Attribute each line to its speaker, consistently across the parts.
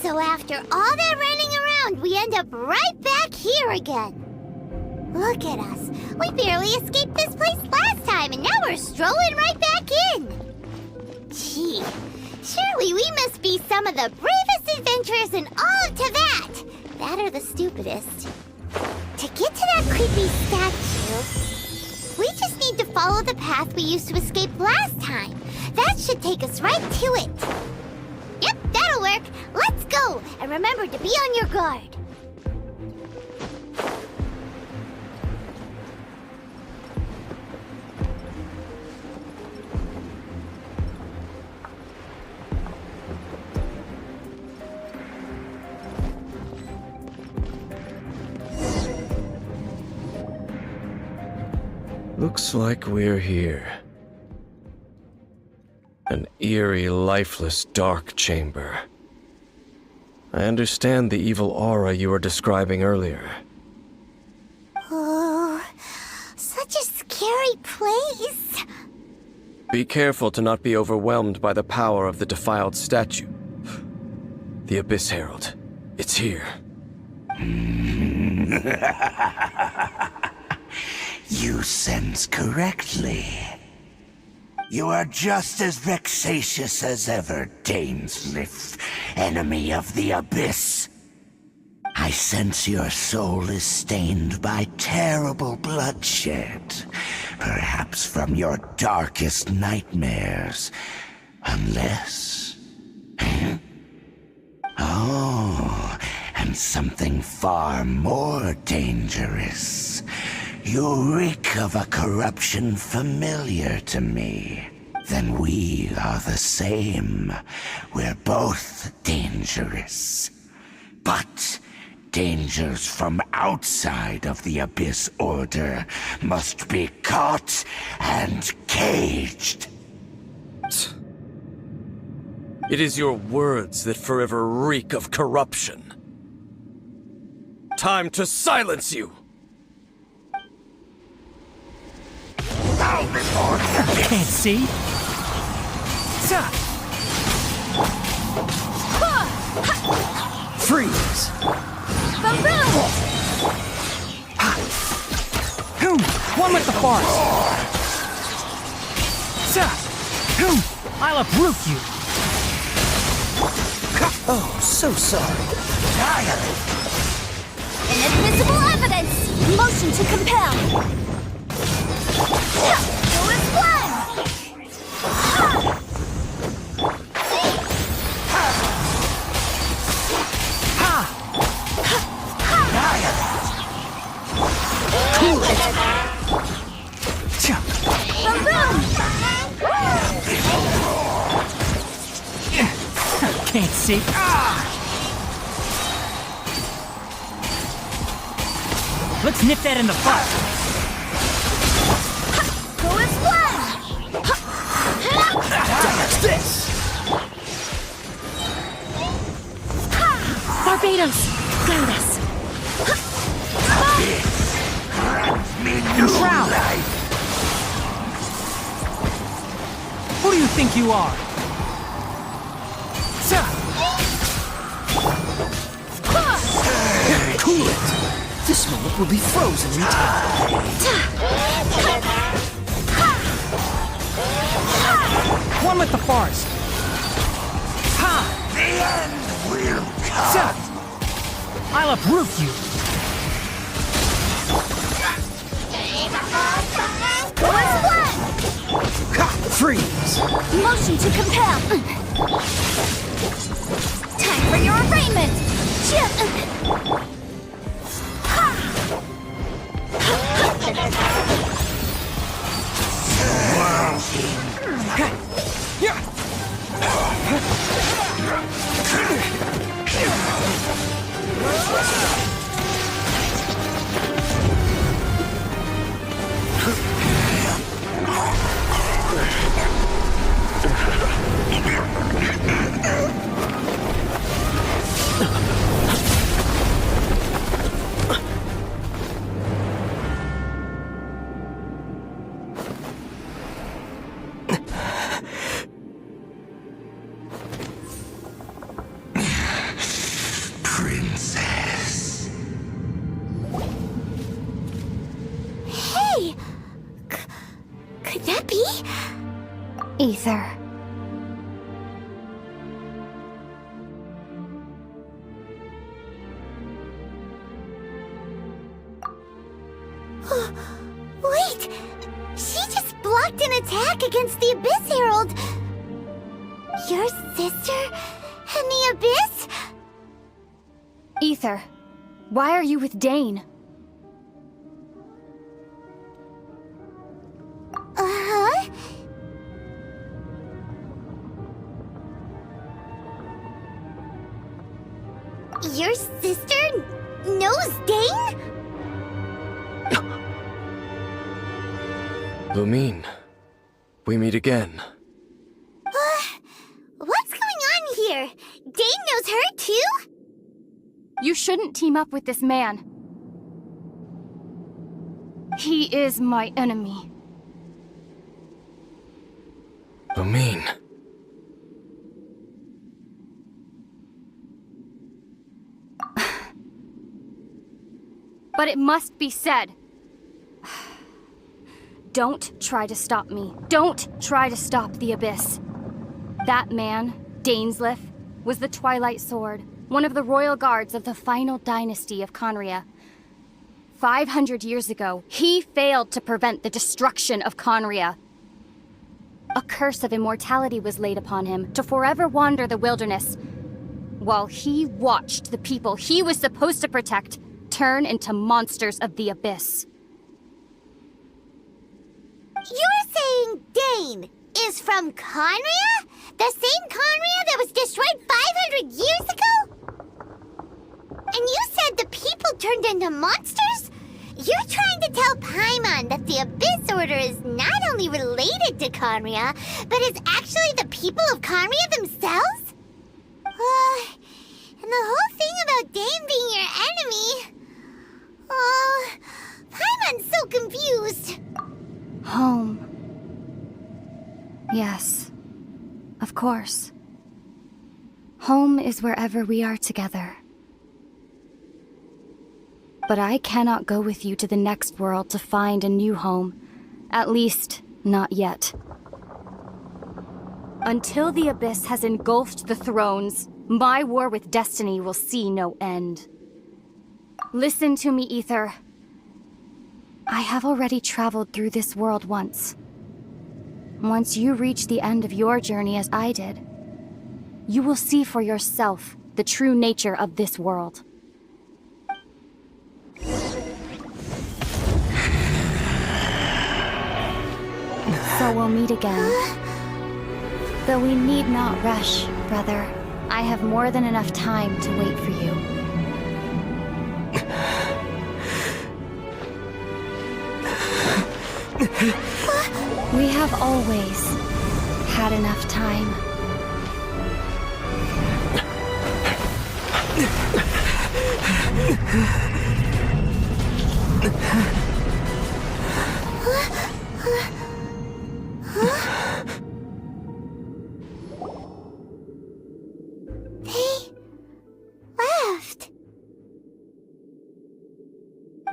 Speaker 1: So after all that running around, we end up right back here again. Look at us. We barely escaped this place last time, and now we're strolling right back in. Gee, surely we must be some of the bravest adventurers in all of Tibet. That or the stupidest. To get to that creepy statue, we just need to follow the path we used to escape last time. That should take us right to it. Yep, that'll work. Let's go, and remember to be on your guard.
Speaker 2: Looks like we're here. An eerie, lifeless, dark chamber. I understand the evil aura you were describing earlier.
Speaker 1: Oh, such a scary place.
Speaker 2: Be careful to not be overwhelmed by the power of the defiled statue. The Abyss Herald. It's here.
Speaker 3: You sense correctly. You are just as vexatious as ever, Dainsleif, enemy of the Abyss. I sense your soul is stained by terrible bloodshed, perhaps from your darkest nightmares, unless... Oh, and something far more dangerous. You reek of a corruption familiar to me. Then we are the same. We're both dangerous. But dangers from outside of the Abyss Order must be caught and caged.
Speaker 2: It is your words that forever reek of corruption. Time to silence you!
Speaker 4: Can't see. Freeze. One with the force. I'll uproot you.
Speaker 5: Oh, so sorry.
Speaker 1: Inadmissible evidence! Motion to compel! Go with one!
Speaker 4: Cool it. Can't see. Let's nip that in the butt.
Speaker 1: Go with one!
Speaker 5: That's this!
Speaker 1: Barbados! Guide us!
Speaker 4: Shroud! Who do you think you are?
Speaker 5: Cool it! This moment will be frozen in time.
Speaker 4: One with the forest.
Speaker 3: The end will come.
Speaker 4: I'll uproot you.
Speaker 1: Go with one!
Speaker 5: Freeze!
Speaker 1: Motion to compel! Time for your arraignment!
Speaker 6: Ether.
Speaker 1: Wait! She just blocked an attack against the Abyss Herald! Your sister and the Abyss?
Speaker 6: Ether, why are you with Dane?
Speaker 1: Uh-huh? Your sister knows Dane?
Speaker 2: Lumine, we meet again.
Speaker 1: What's going on here? Dane knows her too?
Speaker 6: You shouldn't team up with this man. He is my enemy.
Speaker 2: Lumine.
Speaker 6: But it must be said. Don't try to stop me. Don't try to stop the Abyss. That man, Dainsleif, was the Twilight Sword, one of the royal guards of the final dynasty of Conria. 500 years ago, he failed to prevent the destruction of Conria. A curse of immortality was laid upon him to forever wander the wilderness, while he watched the people he was supposed to protect turn into monsters of the Abyss.
Speaker 1: You're saying Dane is from Conria? The same Conria that was destroyed 500 years ago? And you said the people turned into monsters? You're trying to tell Paimon that the Abyss Order is not only related to Conria, but is actually the people of Conria themselves? And the whole thing about Dane being your enemy... Paimon's so confused.
Speaker 6: Home. Yes, of course. Home is wherever we are together. But I cannot go with you to the next world to find a new home. At least, not yet. Until the Abyss has engulfed the thrones, my war with Destiny will see no end. Listen to me, Ether. I have already traveled through this world once. Once you reach the end of your journey as I did, you will see for yourself the true nature of this world. So we'll meet again. Though we need not rush, brother. I have more than enough time to wait for you. We have always had enough time.
Speaker 1: They left.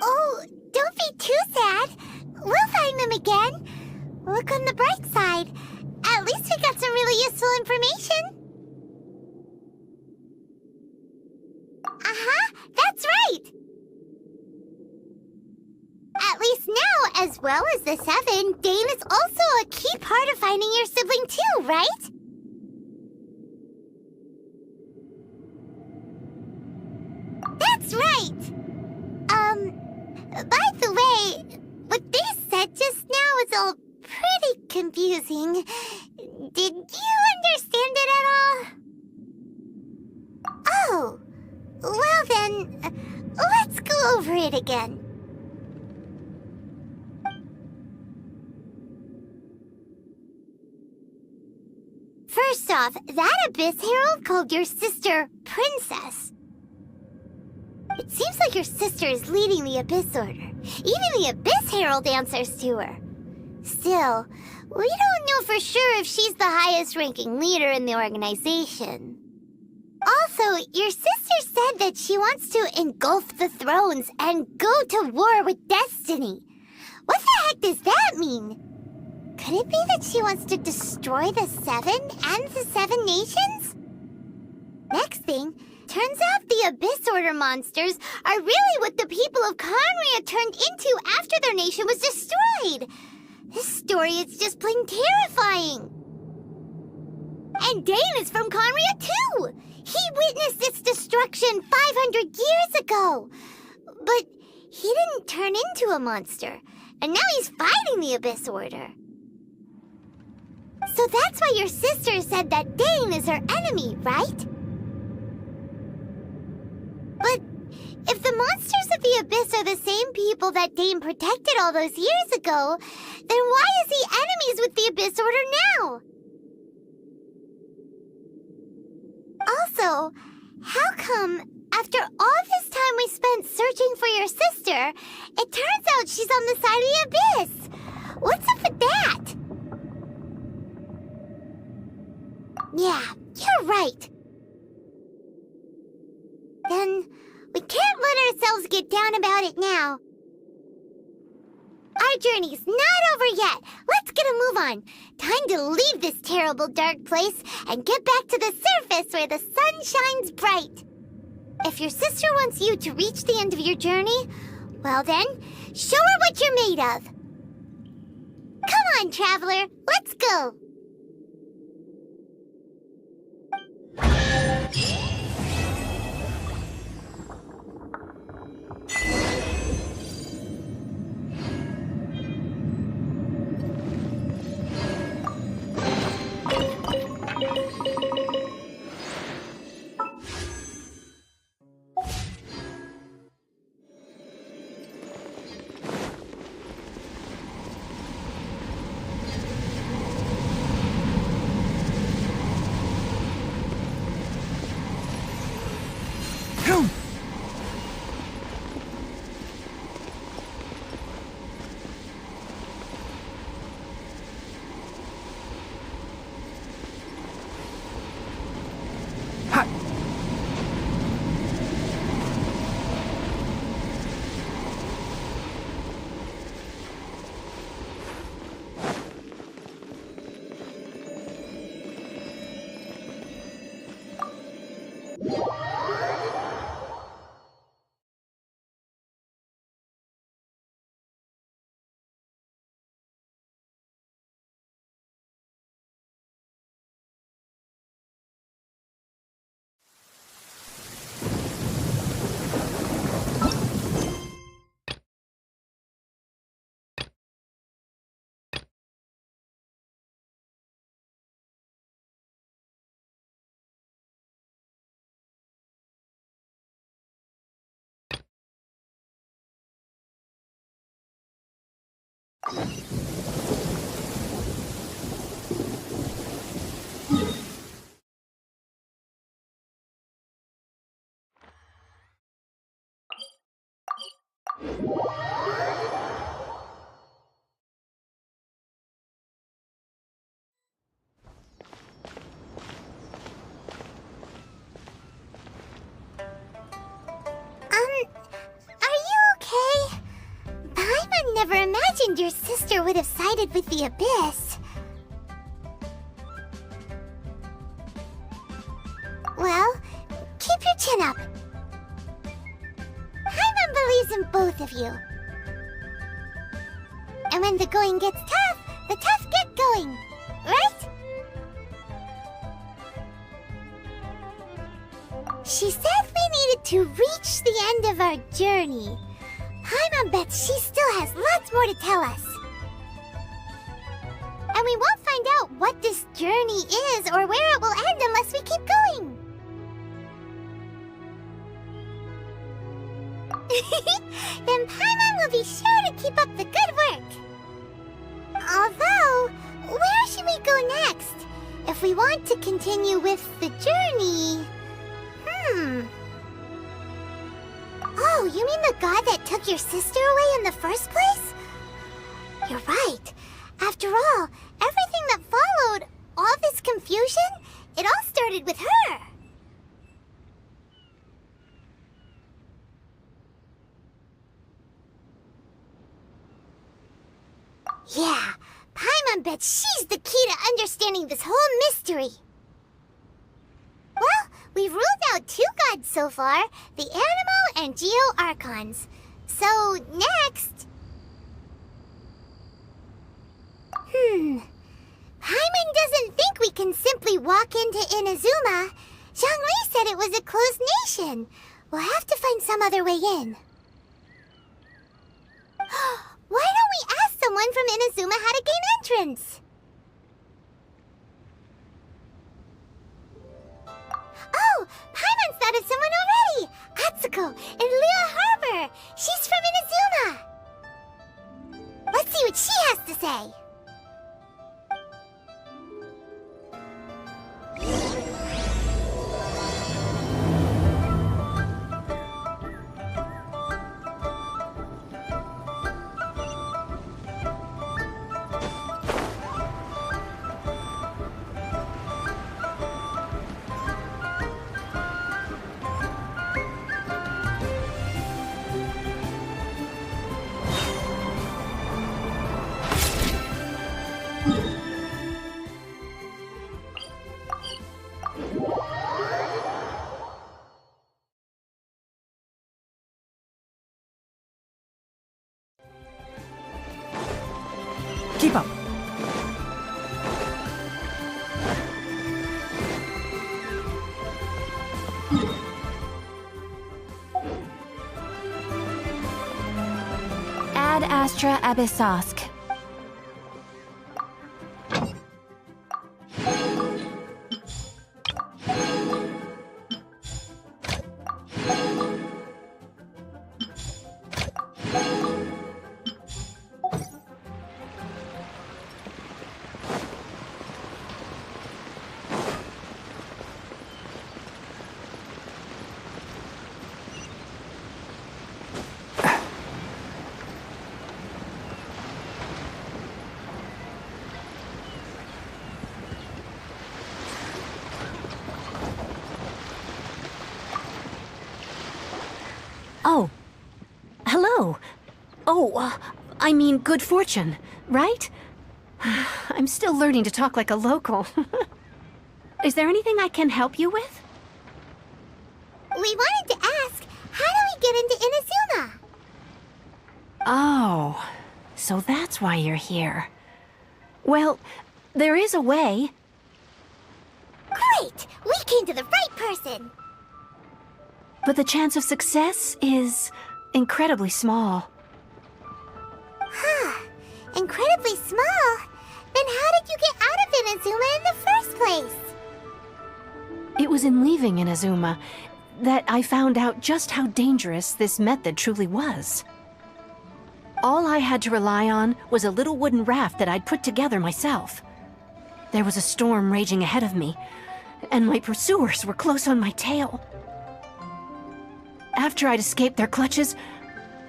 Speaker 1: Oh, don't be too sad. We'll find them again. Look on the bright side. At least we got some really useful information. That's right. At least now, as well as the 7, Dane is also a key part of finding your sibling too, right? That's right. By the way, what they said just now is all pretty confusing. Did you understand it at all? Oh, well then, let's go over it again. First off, that Abyss Herald called your sister Princess. It seems like your sister is leading the Abyss Order. Even the Abyss Herald answers to her. Still, we don't know for sure if she's the highest-ranking leader in the organization. Also, your sister said that she wants to engulf the thrones and go to war with Destiny. What the heck does that mean? Could it be that she wants to destroy the Seven and the Seven Nations? Next thing, turns out the Abyss Order monsters are really what the people of Conria turned into after their nation was destroyed. This story is just plain terrifying. And Dane is from Conria too. He witnessed its destruction 500 years ago. But he didn't turn into a monster. And now he's fighting the Abyss Order. So that's why your sister said that Dane is her enemy, right? But if the monsters of the Abyss are the same people that Dane protected all those years ago, then why is he enemies with the Abyss Order now? Also, how come, after all this time we spent searching for your sister, it turns out she's on the side of the Abyss? What's up with that? Yeah, you're right. Then we can't let ourselves get down about it now. Our journey's not over yet. Let's get a move on. Time to leave this terrible dark place and get back to the surface where the sun shines bright. If your sister wants you to reach the end of your journey, well then, show her what you're made of. Come on, traveler, let's go. Never imagined your sister would have sided with the Abyss. Well, keep your chin up. Paimon believes in both of you. And when the going gets tough, the tough get going, right? She said we needed to reach the end of our journey. Paimon bets she still has lots more to tell us. And we won't find out what this journey is or where it will end unless we keep going. Then Paimon will be sure to keep up the good work. Although, where should we go next? If we want to continue with the journey... Oh, you mean the god that took your sister away in the first place? You're right. After all, everything that followed, all this confusion, it all started with her. Yeah, Paimon bets she's the key to understanding this whole mystery. Well, we've ruled out 2 gods so far, the Animo and Geo Archons. So, next... Paimon doesn't think we can simply walk into Inazuma. Zhongli said it was a closed nation. We'll have to find some other way in. Why don't we ask someone from Inazuma how to gain entrance? Oh, Paimon's thought of someone already! Atsuko, in Lea Harbor! She's from Inazuma! Let's see what she has to say!
Speaker 4: Keep up.
Speaker 6: Ad Astra Abyssosk.
Speaker 7: Oh. Hello. Oh, I mean good fortune, right? I'm still learning to talk like a local. Is there anything I can help you with?
Speaker 1: We wanted to ask, how do we get into Inazuma?
Speaker 7: Oh, so that's why you're here. Well, there is a way.
Speaker 1: Great! We came to the right person!
Speaker 7: But the chance of success is incredibly small.
Speaker 1: Huh. Incredibly small? Then how did you get out of Inazuma in the first place?
Speaker 7: It was in leaving Inazuma that I found out just how dangerous this method truly was. All I had to rely on was a little wooden raft that I'd put together myself. There was a storm raging ahead of me, and my pursuers were close on my tail. After I'd escaped their clutches,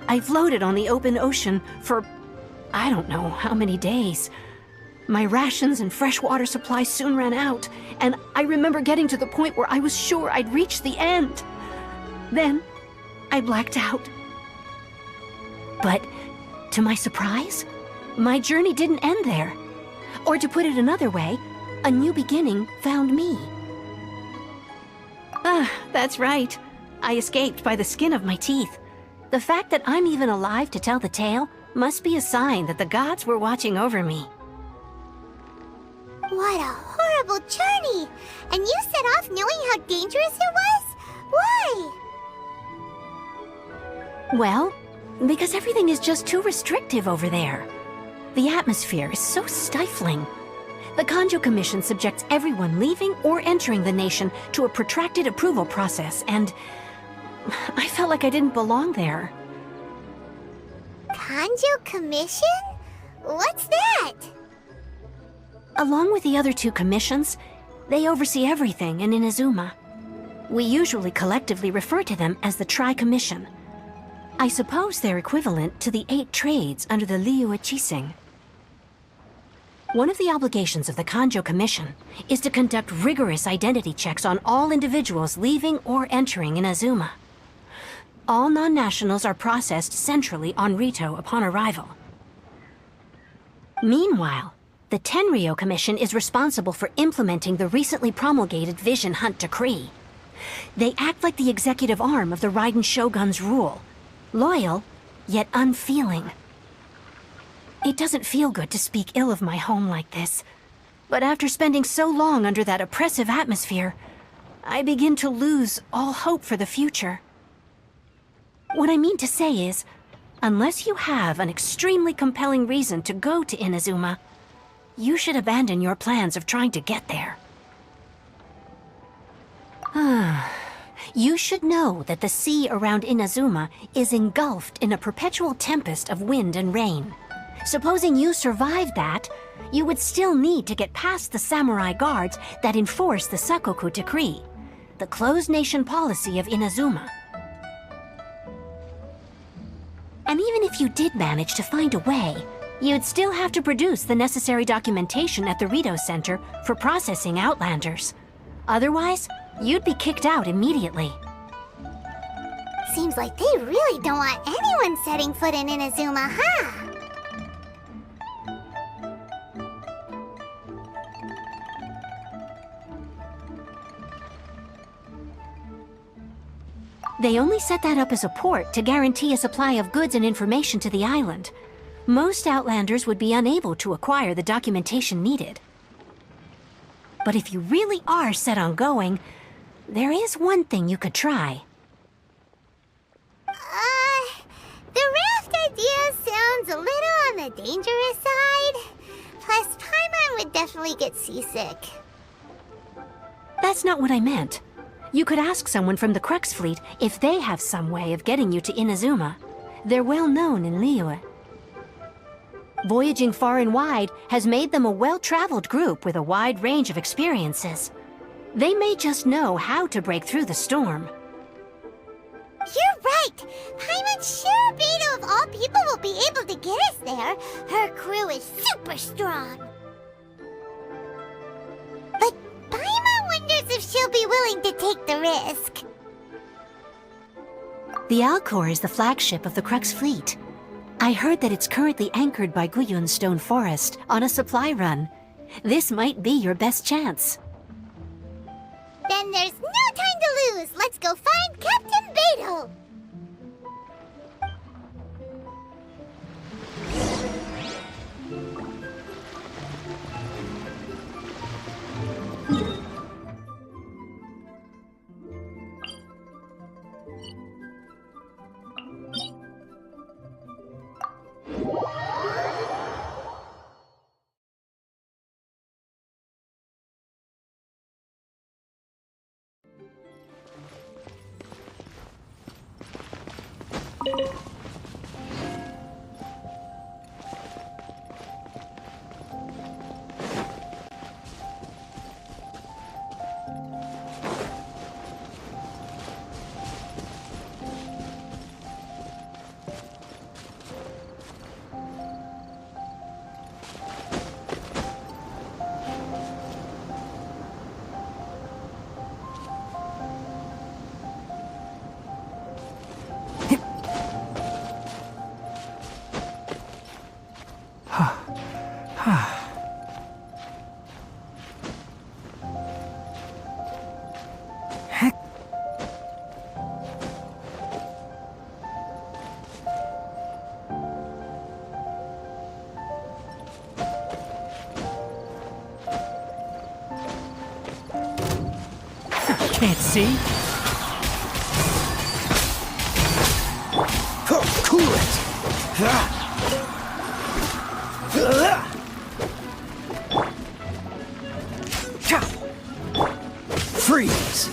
Speaker 7: I floated on the open ocean for I don't know how many days. My rations and fresh water supply soon ran out, and I remember getting to the point where I was sure I'd reached the end. Then, I blacked out. But, to my surprise, my journey didn't end there. Or to put it another way, a new beginning found me. Ah, that's right. I escaped by the skin of my teeth. The fact that I'm even alive to tell the tale must be a sign that the gods were watching over me.
Speaker 1: What a horrible journey! And you set off knowing how dangerous it was? Why?
Speaker 7: Well, because everything is just too restrictive over there. The atmosphere is so stifling. The Kanjo Commission subjects everyone leaving or entering the nation to a protracted approval process, and I felt like I didn't belong there.
Speaker 1: Kanjo Commission? What's that?
Speaker 7: Along with the other 2 commissions, they oversee everything in Inazuma. We usually collectively refer to them as the Tri-Commission. I suppose they're equivalent to the 8 trades under the Liyue Chising. One of the obligations of the Kanjo Commission is to conduct rigorous identity checks on all individuals leaving or entering Inazuma. All non-nationals are processed centrally on Rito upon arrival. Meanwhile, The Tenryo Commission is responsible for implementing the recently promulgated Vision Hunt Decree. They act like the executive arm of the Raiden Shogun's rule. Loyal, yet unfeeling. It doesn't feel good to speak ill of my home like this. But after spending so long under that oppressive atmosphere, I begin to lose all hope for the future. What I mean to say is, unless you have an extremely compelling reason to go to Inazuma, you should abandon your plans of trying to get there. You should know that the sea around Inazuma is engulfed in a perpetual tempest of wind and rain. Supposing you survived that, you would still need to get past the samurai guards that enforce the Sakoku Decree, the closed nation policy of Inazuma. And even if you did manage to find a way, you'd still have to produce the necessary documentation at the Rito Center for processing Outlanders. Otherwise, you'd be kicked out immediately.
Speaker 1: Seems like they really don't want anyone setting foot in Inazuma, huh?
Speaker 7: They only set that up as a port to guarantee a supply of goods and information to the island. Most Outlanders would be unable to acquire the documentation needed. But if you really are set on going, there is one thing you could try.
Speaker 1: The raft idea sounds a little on the dangerous side. Plus, Paimon would definitely get seasick.
Speaker 7: That's not what I meant. You could ask someone from the Crux Fleet if they have some way of getting you to Inazuma. They're well known in Liyue. Voyaging far and wide has made them a well-traveled group with a wide range of experiences. They may just know how to break through the storm.
Speaker 1: You're right! Paimon sure Beto of all people will be able to get us there. Her crew is super strong. But Paimon wonders if she'll be willing to take the risk.
Speaker 7: The Alcor is the flagship of the Crux Fleet. I heard that it's currently anchored by Guyun Stone Forest on a supply run. This might be your best chance.
Speaker 1: Then there's no time to lose! Let's go find Captain Beto!
Speaker 4: Can't see?
Speaker 5: Cool it! Freeze!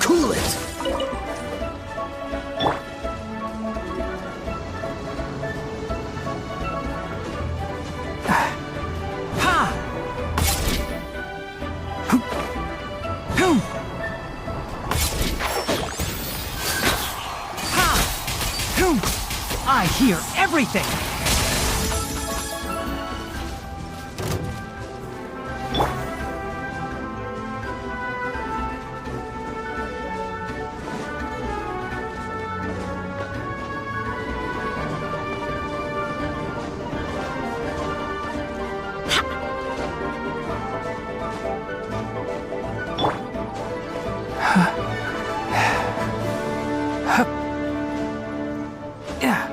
Speaker 5: Cool it!
Speaker 4: I hear everything! Yeah.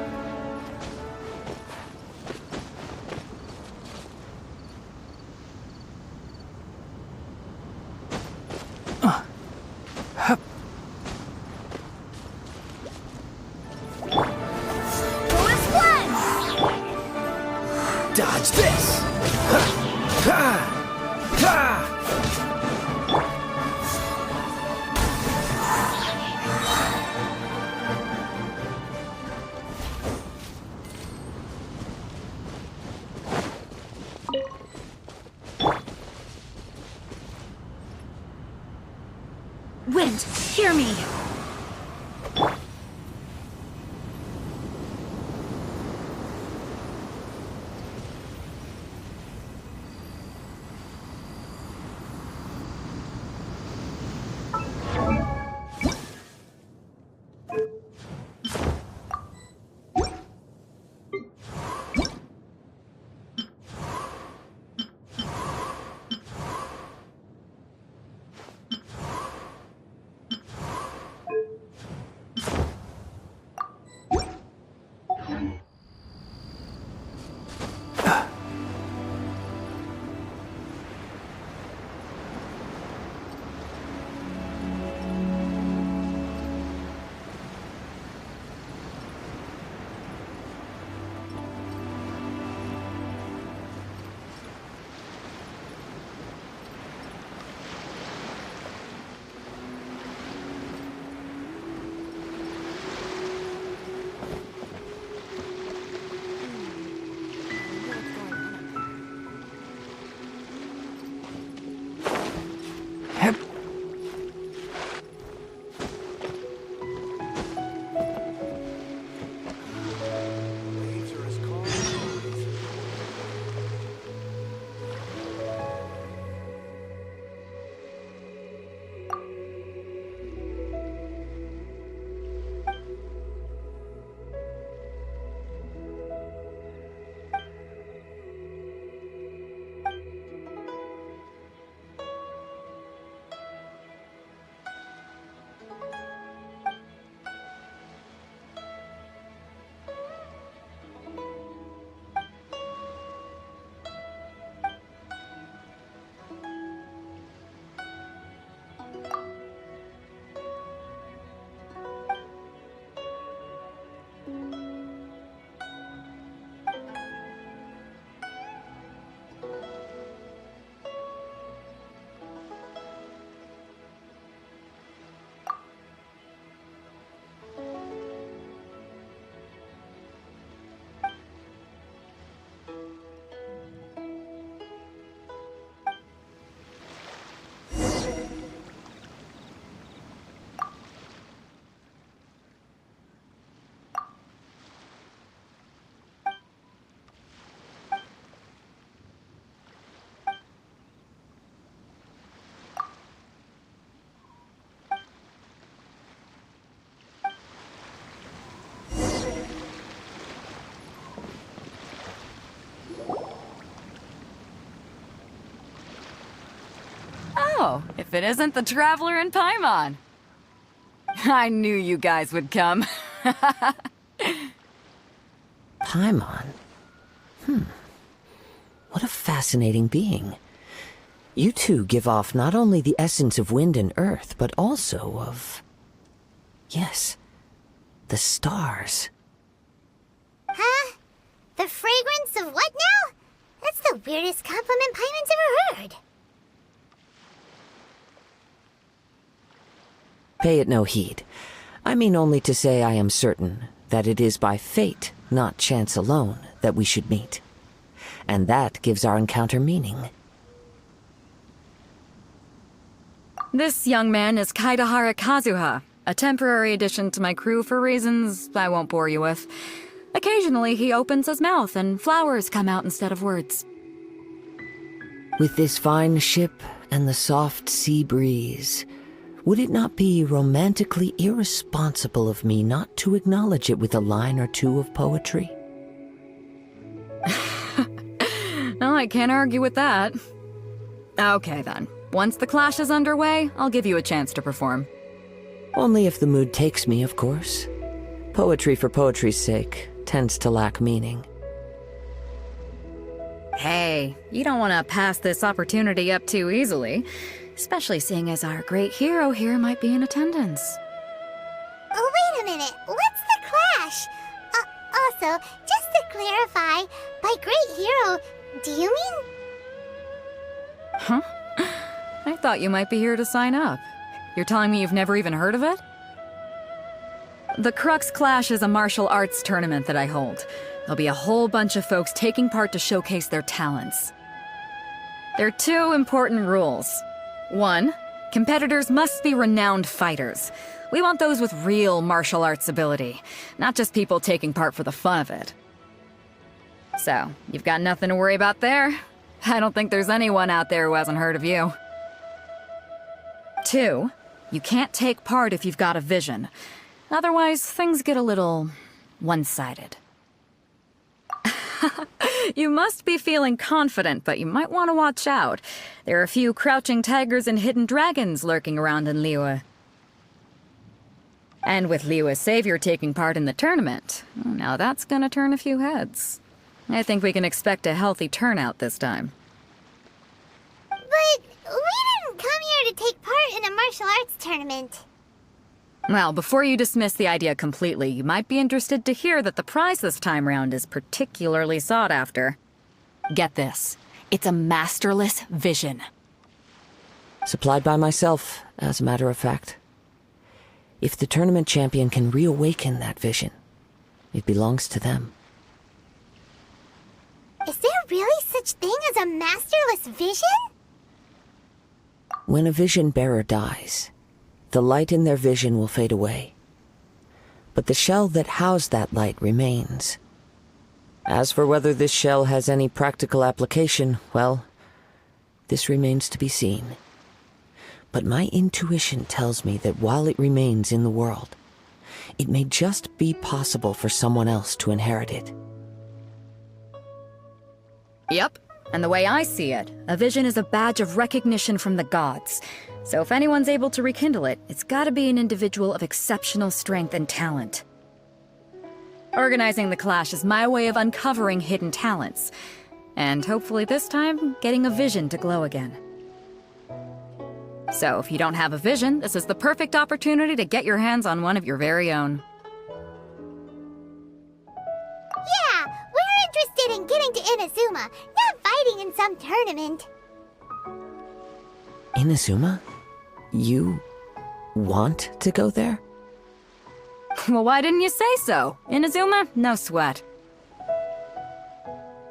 Speaker 5: Dodge this! Ha! Ha! Ha!
Speaker 7: Wind, hear me!
Speaker 8: Oh, if it isn't the Traveler in Paimon. I knew you guys would come.
Speaker 9: Paimon? What a fascinating being. You two give off not only the essence of wind and earth, but also of... yes, the stars.
Speaker 1: Huh? The fragrance of what now? That's the weirdest compliment Paimon's ever heard.
Speaker 9: Pay it no heed. I mean only to say I am certain that it is by fate, not chance alone, that we should meet. And that gives our encounter meaning.
Speaker 8: This young man is Kaitahara Kazuha, a temporary addition to my crew for reasons I won't bore you with. Occasionally he opens his mouth and flowers come out instead of words.
Speaker 9: With this fine ship and the soft sea breeze, would it not be romantically irresponsible of me not to acknowledge it with a line or two of poetry?
Speaker 8: No, I can't argue with that. Okay then. Once the clash is underway, I'll give you a chance to perform.
Speaker 9: Only if the mood takes me, of course. Poetry for poetry's sake tends to lack meaning.
Speaker 8: Hey, you don't want to pass this opportunity up too easily, especially seeing as our great hero here might be in attendance.
Speaker 1: Oh, wait a minute. What's the clash? Also, just to clarify, by great hero, do you mean?
Speaker 8: Huh? I thought you might be here to sign up. You're telling me you've never even heard of it? The Crux Clash is a martial arts tournament that I hold. There'll be a whole bunch of folks taking part to showcase their talents. There are 2 important rules. 1, competitors must be renowned fighters. We want those with real martial arts ability, not just people taking part for the fun of it. So, you've got nothing to worry about there. I don't think there's anyone out there who hasn't heard of you. 2, you can't take part if you've got a vision. Otherwise, things get a little one-sided. You must be feeling confident, but you might want to watch out. There are a few crouching tigers and hidden dragons lurking around in Liyue. And with Liyue's savior taking part in the tournament, now that's gonna turn a few heads. I think we can expect a healthy turnout this time.
Speaker 1: But we didn't come here to take part in a martial arts tournament.
Speaker 8: Well, before you dismiss the idea completely, you might be interested to hear that the prize this time round is particularly sought after. Get this. It's a masterless vision.
Speaker 9: Supplied by myself, as a matter of fact. If the tournament champion can reawaken that vision, it belongs to them.
Speaker 1: Is there really such thing as a masterless vision?
Speaker 9: When a vision bearer dies, the light in their vision will fade away. But the shell that housed that light remains. As for whether this shell has any practical application, well, this remains to be seen. But my intuition tells me that while it remains in the world, it may just be possible for someone else to inherit it.
Speaker 8: Yep. And the way I see it, a vision is a badge of recognition from the gods. So if anyone's able to rekindle it, it's gotta be an individual of exceptional strength and talent. Organizing the clash is my way of uncovering hidden talents. And hopefully this time, getting a vision to glow again. So if you don't have a vision, this is the perfect opportunity to get your hands on one of your very own.
Speaker 1: Yeah, we're interested in getting to Inazuma, not fighting in some tournament.
Speaker 9: Inazuma? You want to go there?
Speaker 8: Well, why didn't you say so? Inazuma? No sweat.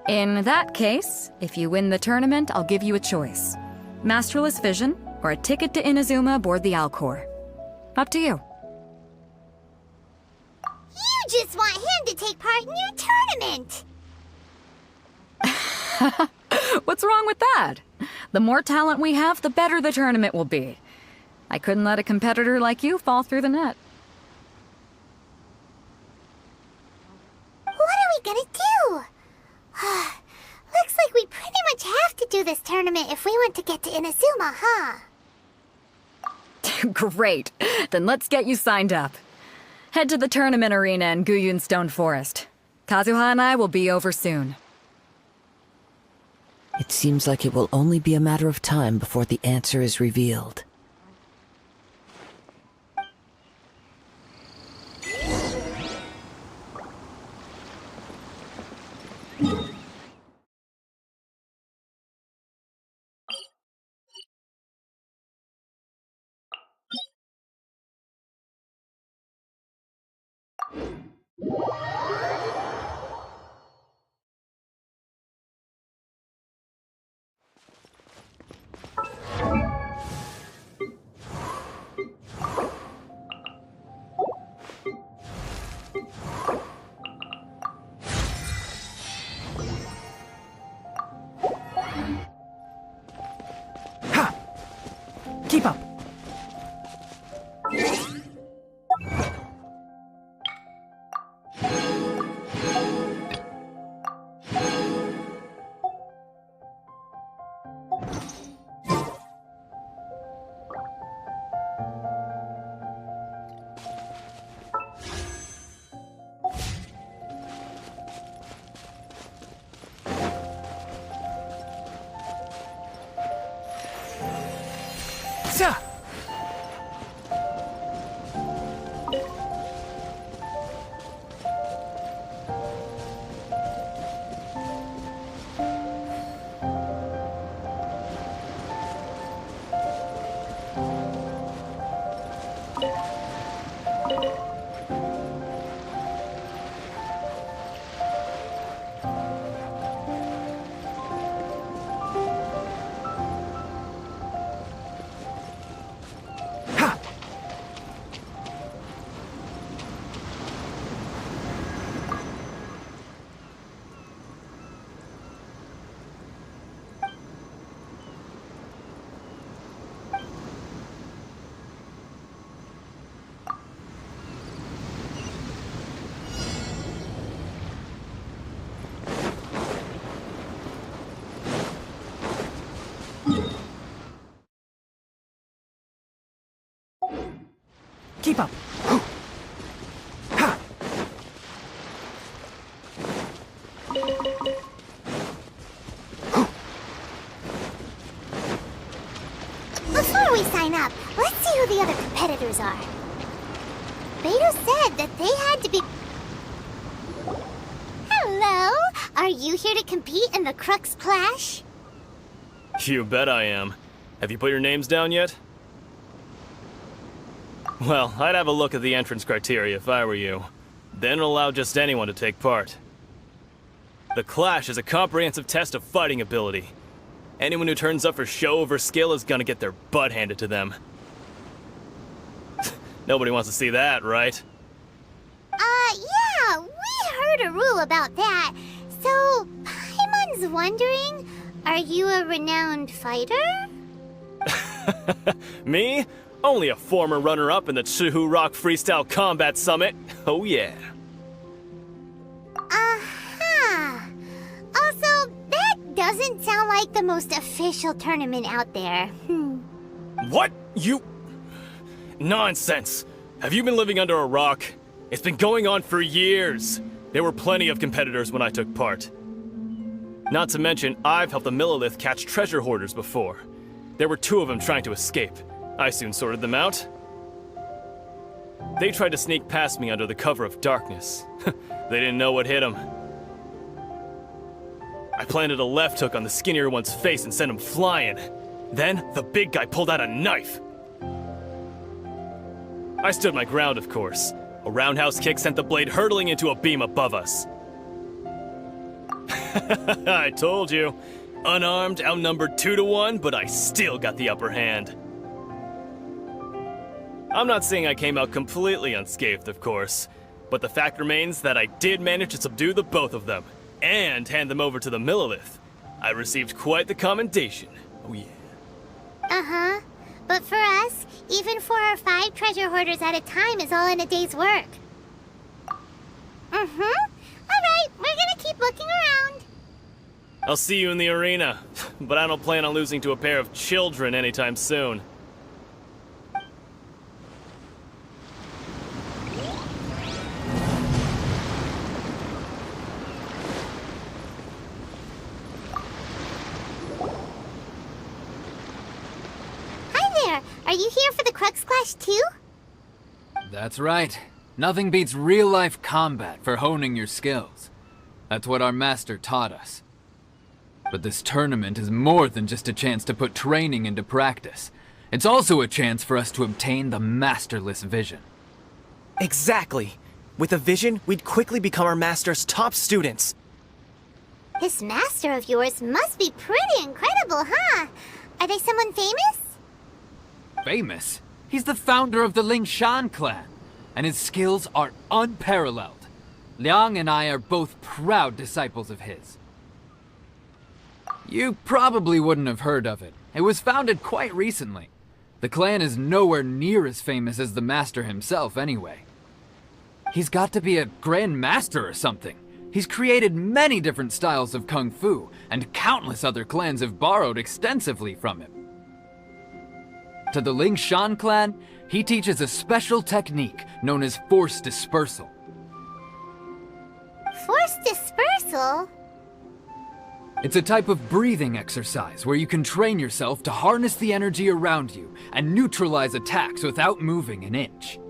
Speaker 8: In that case, if you win the tournament, I'll give you a choice. Masterless Vision, or a ticket to Inazuma aboard the Alcor. Up to you.
Speaker 1: You just want him to take part in your tournament!
Speaker 8: What's wrong with that? The more talent we have, the better the tournament will be. I couldn't let a competitor like you fall through the net.
Speaker 1: What are we gonna do? Looks like we pretty much have to do this tournament if we want to get to Inazuma, huh?
Speaker 8: Great. Then let's get you signed up. Head to the tournament arena in Guyun Stone Forest. Kazuha and I will be over soon.
Speaker 9: It seems like it will only be a matter of time before the answer is revealed.
Speaker 5: Keep up. Keep up.
Speaker 1: Before we sign up, let's see who the other competitors are. Beto said that they had to be... Hello? Are you here to compete in the Crux Clash?
Speaker 10: You bet I am. Have you put your names down yet? Well, I'd have a look at the entrance criteria if I were you. Then allow just anyone to take part. The Clash is a comprehensive test of fighting ability. Anyone who turns up for show over skill is gonna get their butt handed to them. Nobody wants to see that, right?
Speaker 1: Yeah, we heard a rule about that. So, Paimon's wondering, are you a renowned fighter?
Speaker 10: Me? Only a former runner-up in the Chihu Rock Freestyle Combat Summit. Oh yeah.
Speaker 1: Uh-huh. Also, that doesn't sound like the most official tournament out there.
Speaker 10: What? You... Nonsense. Have you been living under a rock? It's been going on for years. There were plenty of competitors when I took part. Not to mention, I've helped the Millilith catch treasure hoarders before. There were 2 of them trying to escape. I soon sorted them out. They tried to sneak past me under the cover of darkness. They didn't know what hit them. I planted a left hook on the skinnier one's face and sent him flying. Then, the big guy pulled out a knife. I stood my ground, of course. A roundhouse kick sent the blade hurtling into a beam above us. I told you. Unarmed, outnumbered 2-1, but I still got the upper hand. I'm not saying I came out completely unscathed, of course, but the fact remains that I did manage to subdue the both of them, and hand them over to the Millilith. I received quite the commendation. Oh yeah.
Speaker 1: Uh-huh. But for us, even 4 or 5 treasure hoarders at a time is all in a day's work. Alright, we're gonna keep looking around.
Speaker 10: I'll see you in the arena, but I don't plan on losing to a pair of children anytime soon.
Speaker 1: Are you here for the Crux Clash too?
Speaker 4: That's right. Nothing beats real-life combat for honing your skills. That's what our master taught us. But this tournament is more than just a chance to put training into practice. It's also a chance for us to obtain the masterless vision.
Speaker 11: Exactly. With a vision, we'd quickly become our master's top students.
Speaker 1: This master of yours must be pretty incredible, huh? Are they someone famous?
Speaker 4: Famous? He's the founder of the Lingshan clan, and his skills are unparalleled. Liang and I are both proud disciples of his. You probably wouldn't have heard of it. It was founded quite recently. The clan is nowhere near as famous as the master himself anyway. He's got to be a grand master or something. He's created many different styles of kung fu, and countless other clans have borrowed extensively from him. To the Lingshan clan, he teaches a special technique known as force dispersal.
Speaker 1: Force dispersal?
Speaker 4: It's a type of breathing exercise where you can train yourself to harness the energy around you and neutralize attacks without moving an inch.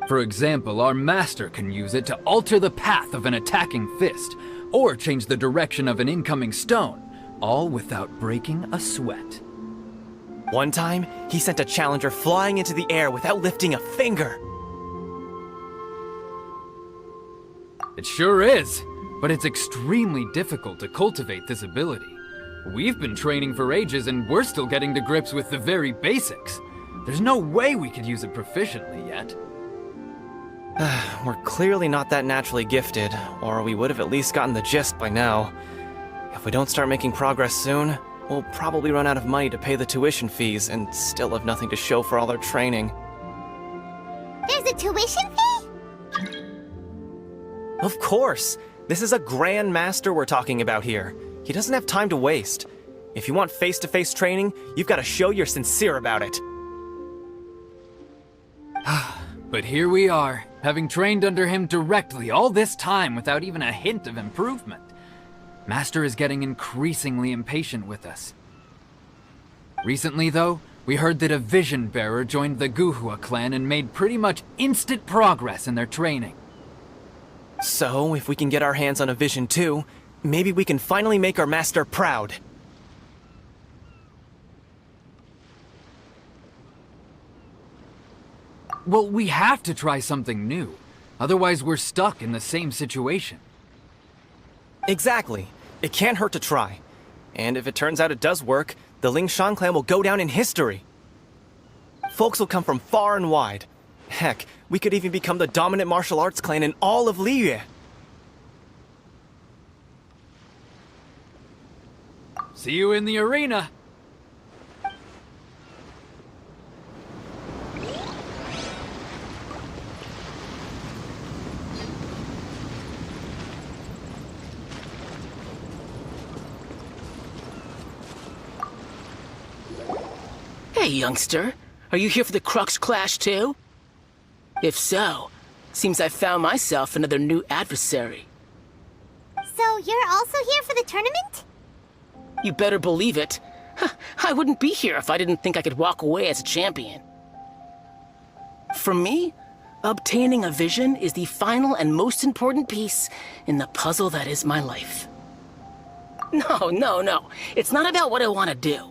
Speaker 4: For example, our master can use it to alter the path of an attacking fist, or change the direction of an incoming stone, all without breaking a sweat.
Speaker 11: One time, he sent a challenger flying into the air without lifting a finger.
Speaker 4: It sure is, but it's extremely difficult to cultivate this ability. We've been training for ages and we're still getting to grips with the very basics. There's no way we could use it proficiently yet.
Speaker 11: We're clearly not that naturally gifted, or we would have at least gotten the gist by now. If we don't start making progress soon, we'll probably run out of money to pay the tuition fees and still have nothing to show for all our training.
Speaker 1: There's a tuition fee?
Speaker 11: Of course! This is a Grand Master we're talking about here. He doesn't have time to waste. If you want face-to-face training, you've got to show you're sincere about it.
Speaker 4: But here we are, having trained under him directly all this time without even a hint of improvement. Master is getting increasingly impatient with us. Recently, though, we heard that a vision bearer joined the Guhua clan and made pretty much instant progress in their training.
Speaker 11: So, if we can get our hands on a vision too, maybe we can finally make our master proud.
Speaker 4: Well, we have to try something new. Otherwise, we're stuck in the same situation.
Speaker 11: Exactly. It can't hurt to try. And if it turns out it does work, the Lingshan clan will go down in history. Folks will come from far and wide. Heck, we could even become the dominant martial arts clan in all of Liyue.
Speaker 4: See you in the arena!
Speaker 5: Hey, youngster. Are you here for the Crux Clash too? If so, seems I found myself another new adversary.
Speaker 1: So you're also here for the tournament?
Speaker 5: You better believe it. I wouldn't be here if I didn't think I could walk away as a champion. For me, obtaining a vision is the final and most important piece in the puzzle that is my life. No. It's not about what I want to do.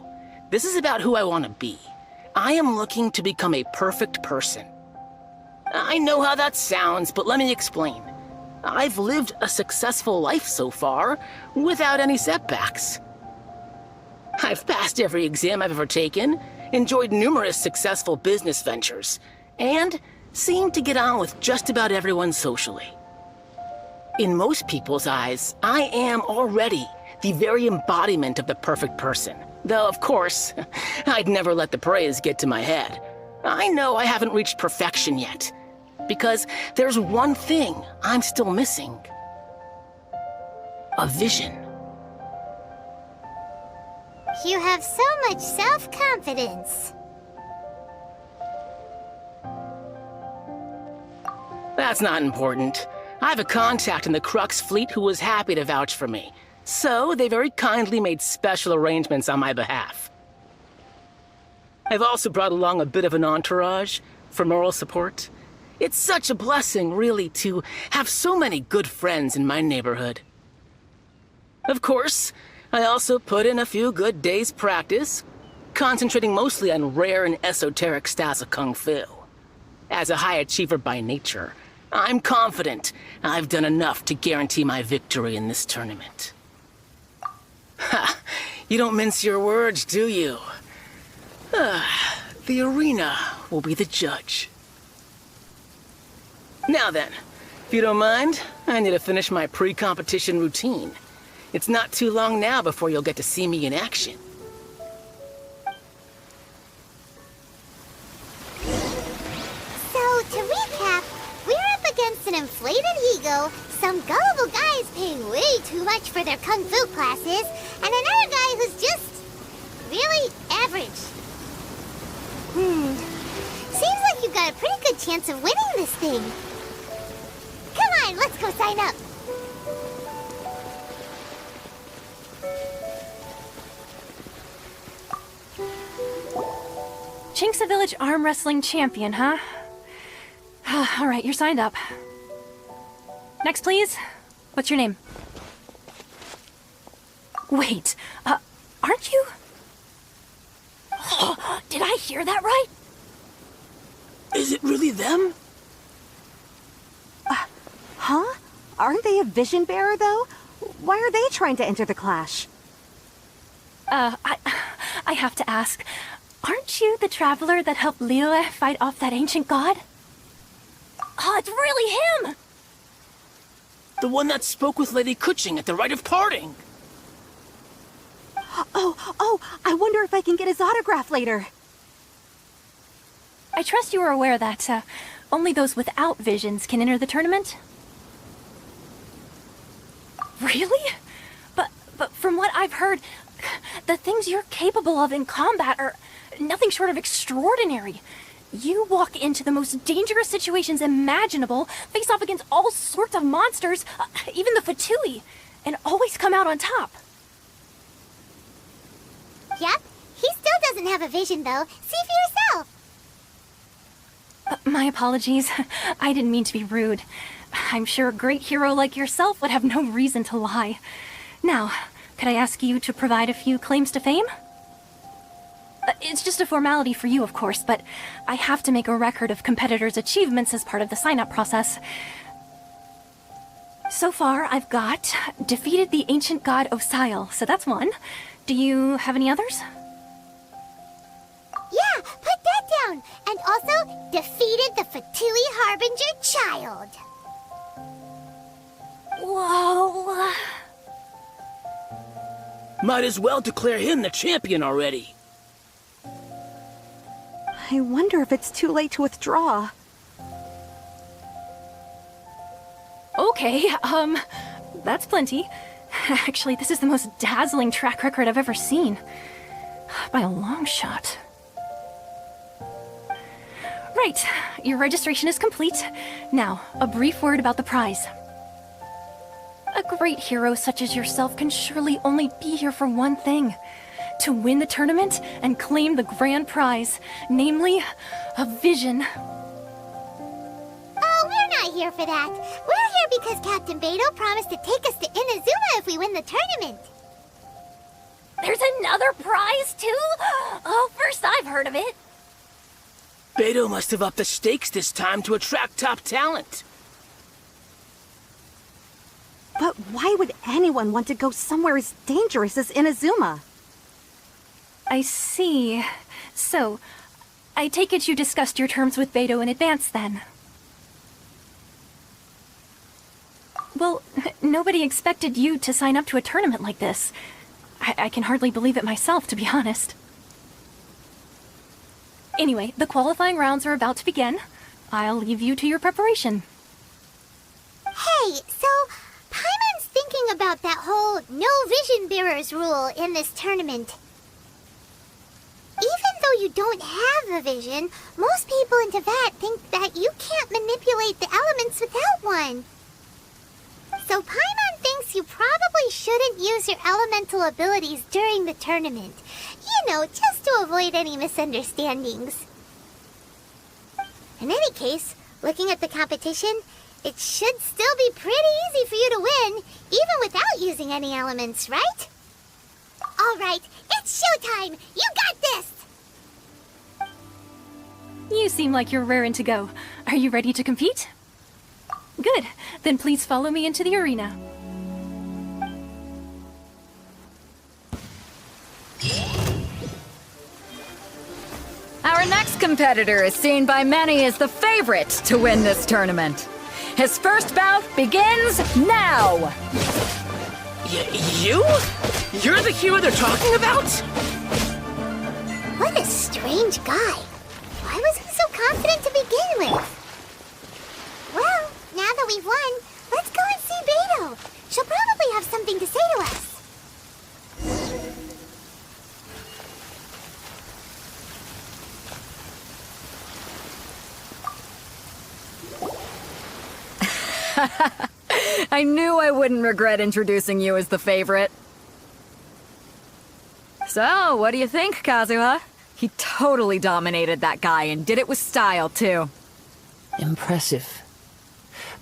Speaker 5: This is about who I want to be. I am looking to become a perfect person. I know how that sounds, but let me explain. I've lived a successful life so far, without any setbacks. I've passed every exam I've ever taken, enjoyed numerous successful business ventures, and seemed to get on with just about everyone socially. In most people's eyes, I am already the very embodiment of the perfect person. Though, of course, I'd never let the praise get to my head. I know I haven't reached perfection yet, because there's one thing I'm still missing. A vision.
Speaker 1: You have so much self-confidence.
Speaker 5: That's not important. I have a contact in the Crux fleet who was happy to vouch for me. So, they very kindly made special arrangements on my behalf. I've also brought along a bit of an entourage for moral support. It's such a blessing, really, to have so many good friends in my neighborhood. Of course, I also put in a few good days' practice, concentrating mostly on rare and esoteric styles of Kung Fu. As a high achiever by nature, I'm confident I've done enough to guarantee my victory in this tournament. Ha! You don't mince your words, do you? The arena will be the judge. Now then, if you don't mind, I need to finish my pre-competition routine. It's not too long now before you'll get to see me in action.
Speaker 1: So, to recap, we're up against an inflated ego, some gullible guys paying way too much for their kung fu classes, and another guy who's just really average. Seems like you've got a pretty good chance of winning this thing. Come on, let's go sign up.
Speaker 7: Chinksa Village Arm Wrestling Champion, huh? Alright, you're signed up. Next, please. What's your name? Wait, aren't you? Did I hear that right?
Speaker 5: Is it really them?
Speaker 12: Huh? Aren't they a vision bearer, though? Why are they trying to enter the clash?
Speaker 7: I have to ask. Aren't you the traveler that helped Liyue fight off that ancient god? Oh, it's really him!
Speaker 5: The one that spoke with Lady Kuching at the rite of parting.
Speaker 12: Oh, I wonder if I can get his autograph later.
Speaker 7: I trust you are aware that, only those without visions can enter the tournament? Really? But from what I've heard, the things you're capable of in combat are nothing short of extraordinary.
Speaker 13: You walk into the most dangerous situations imaginable, face off against all sorts of monsters, even the Fatui, and always come out on top.
Speaker 1: Yep, he still doesn't have a vision though. See for yourself.
Speaker 13: My apologies. I didn't mean to be rude. I'm sure a great hero like yourself would have no reason to lie. Now, could I ask you to provide a few claims to fame? It's just a formality for you, of course, but I have to make a record of competitors' achievements as part of the sign-up process. So far, I've got defeated the ancient god Osile, so that's one. Do you have any others?
Speaker 1: Yeah, put that down. And also defeated the Fatui Harbinger child.
Speaker 13: Whoa.
Speaker 5: Might as well declare him the champion already.
Speaker 12: I wonder if it's too late to withdraw.
Speaker 13: Okay, that's plenty. Actually, this is the most dazzling track record I've ever seen. By a long shot. Right, your registration is complete. Now, a brief word about the prize. A great hero such as yourself can surely only be here for one thing. To win the tournament and claim the grand prize, namely, a vision.
Speaker 1: Oh, we're not here for that. We're here because Captain Beto promised to take us to Inazuma if we win the tournament.
Speaker 13: There's another prize, too? Oh, first I've heard of it.
Speaker 5: Beto must have upped the stakes this time to attract top talent.
Speaker 12: But why would anyone want to go somewhere as dangerous as Inazuma?
Speaker 13: I see. So, I take it you discussed your terms with Beto in advance, then? Well, nobody expected you to sign up to a tournament like this. I can hardly believe it myself, to be honest. Anyway, the qualifying rounds are about to begin. I'll leave you to your preparation.
Speaker 1: Hey, so Paimon's thinking about that whole no vision bearers rule in this tournament. Even though you don't have a vision, most people in Teyvat think that you can't manipulate the elements without one. So Paimon thinks you probably shouldn't use your elemental abilities during the tournament. You know, just to avoid any misunderstandings. In any case, looking at the competition, it should still be pretty easy for you to win, even without using any elements, right? Alright, it's showtime! You got this!
Speaker 13: You seem like you're raring to go. Are you ready to compete? Good. Then please follow me into the arena.
Speaker 8: Our next competitor is seen by many as the favorite to win this tournament. His first bout begins now!
Speaker 5: You? You're the hero they're talking about?
Speaker 1: What a strange guy. Why was he so confident to begin with? Well, now that we've won, let's go and see Beto. She'll probably have something to say to us.
Speaker 8: I knew I wouldn't regret introducing you as the favorite. So, what do you think, Kazuha? He totally dominated that guy and did it with style, too.
Speaker 9: Impressive.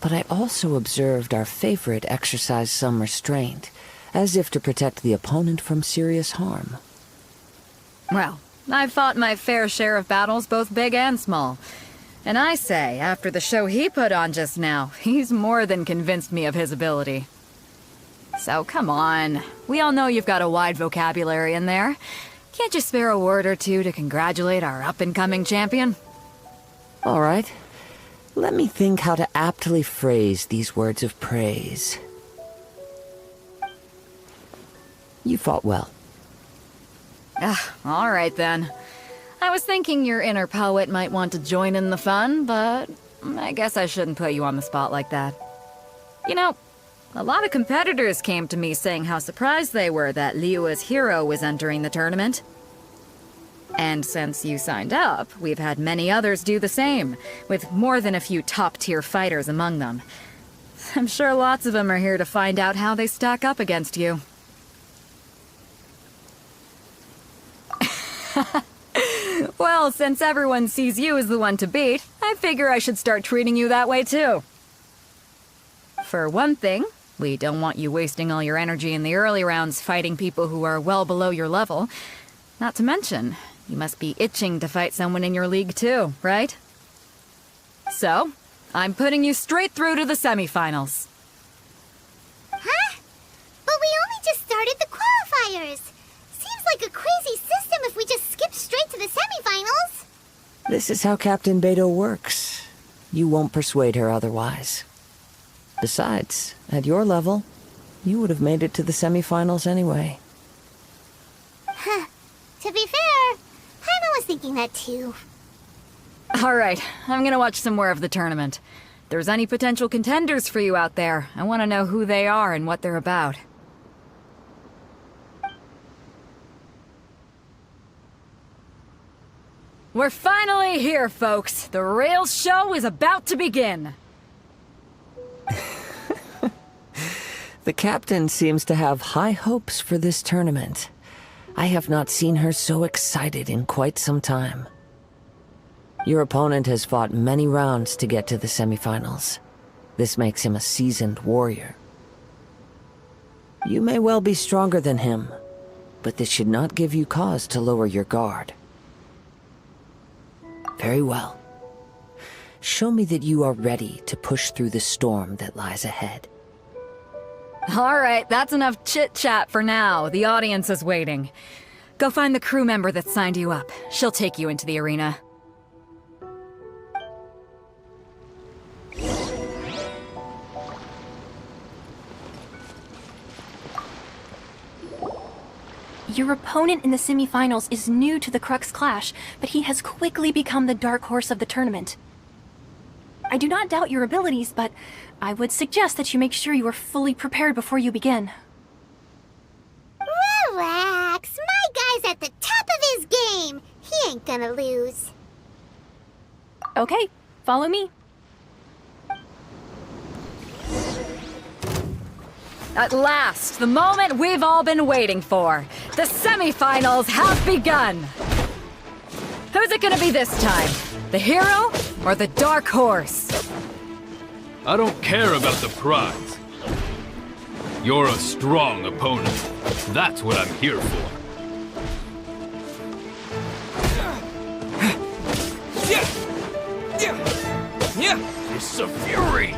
Speaker 9: But I also observed our favorite exercise some restraint, as if to protect the opponent from serious harm.
Speaker 8: Well, I've fought my fair share of battles, both big and small. And I say, after the show he put on just now, he's more than convinced me of his ability. So come on, we all know you've got a wide vocabulary in there. Can't you spare a word or two to congratulate our up-and-coming champion?
Speaker 9: All right. Let me think how to aptly phrase these words of praise. You fought well.
Speaker 8: All right then. I was thinking your inner poet might want to join in the fun, but I guess I shouldn't put you on the spot like that. You know, a lot of competitors came to me saying how surprised they were that Liyue's hero was entering the tournament. And since you signed up, we've had many others do the same, with more than a few top-tier fighters among them. I'm sure lots of them are here to find out how they stack up against you. Well, since everyone sees you as the one to beat, I figure I should start treating you that way too. For one thing, we don't want you wasting all your energy in the early rounds fighting people who are well below your level. Not to mention, you must be itching to fight someone in your league too, right? So, I'm putting you straight through to the semifinals.
Speaker 1: Huh? But we only just started the qualifiers. Seems like a crazy system if we just skip straight to the semifinals.
Speaker 9: This is how Captain Beto works. You won't persuade her otherwise. Besides, at your level, you would have made it to the semifinals anyway.
Speaker 1: Huh. To be fair, Paimon was thinking that too.
Speaker 8: Alright, I'm gonna watch some more of the tournament. If there's any potential contenders for you out there, I want to know who they are and what they're about. We're finally here, folks. The real show is about to begin.
Speaker 9: The captain seems to have high hopes for this tournament. I have not seen her so excited in quite some time. Your opponent has fought many rounds to get to the semifinals. This makes him a seasoned warrior. You may well be stronger than him, but this should not give you cause to lower your guard. Very well. Show me that you are ready to push through the storm that lies ahead.
Speaker 8: Alright, that's enough chit-chat for now. The audience is waiting. Go find the crew member that signed you up. She'll take you into the arena.
Speaker 13: Your opponent in the semifinals is new to the Crux Clash, but he has quickly become the dark horse of the tournament. I do not doubt your abilities, but I would suggest that you make sure you are fully prepared before you begin.
Speaker 1: Relax. My guy's at the top of his game. He ain't gonna lose.
Speaker 13: Okay, follow me.
Speaker 8: At last, the moment we've all been waiting for. The semifinals have begun. Who's it gonna be this time? The hero or the dark horse?
Speaker 14: I don't care about the prize. You're a strong opponent. That's what I'm here for. It's a fury!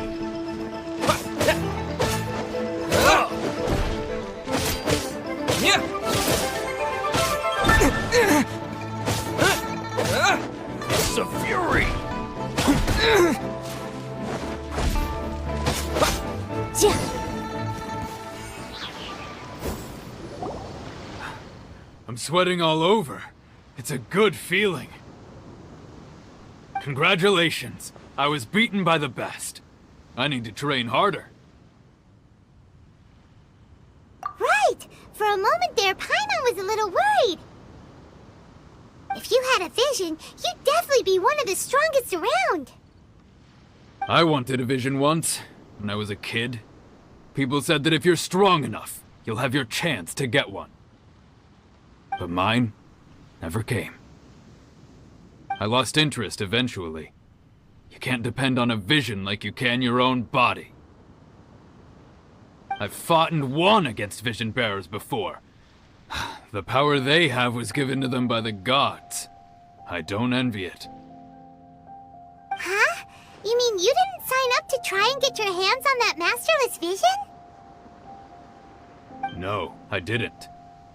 Speaker 14: It's a fury! I'm sweating all over. It's a good feeling. Congratulations. I was beaten by the best. I need to train harder.
Speaker 1: Right! For a moment there, Paimon was a little worried. If you had a vision, you'd definitely be one of the strongest around.
Speaker 14: I wanted a vision once, when I was a kid. People said that if you're strong enough, you'll have your chance to get one. But mine never came. I lost interest eventually. You can't depend on a vision like you can your own body. I've fought and won against vision bearers before. The power they have was given to them by the gods. I don't envy it.
Speaker 1: Huh? You mean you didn't sign up to try and get your hands on that masterless vision?
Speaker 14: No, I didn't.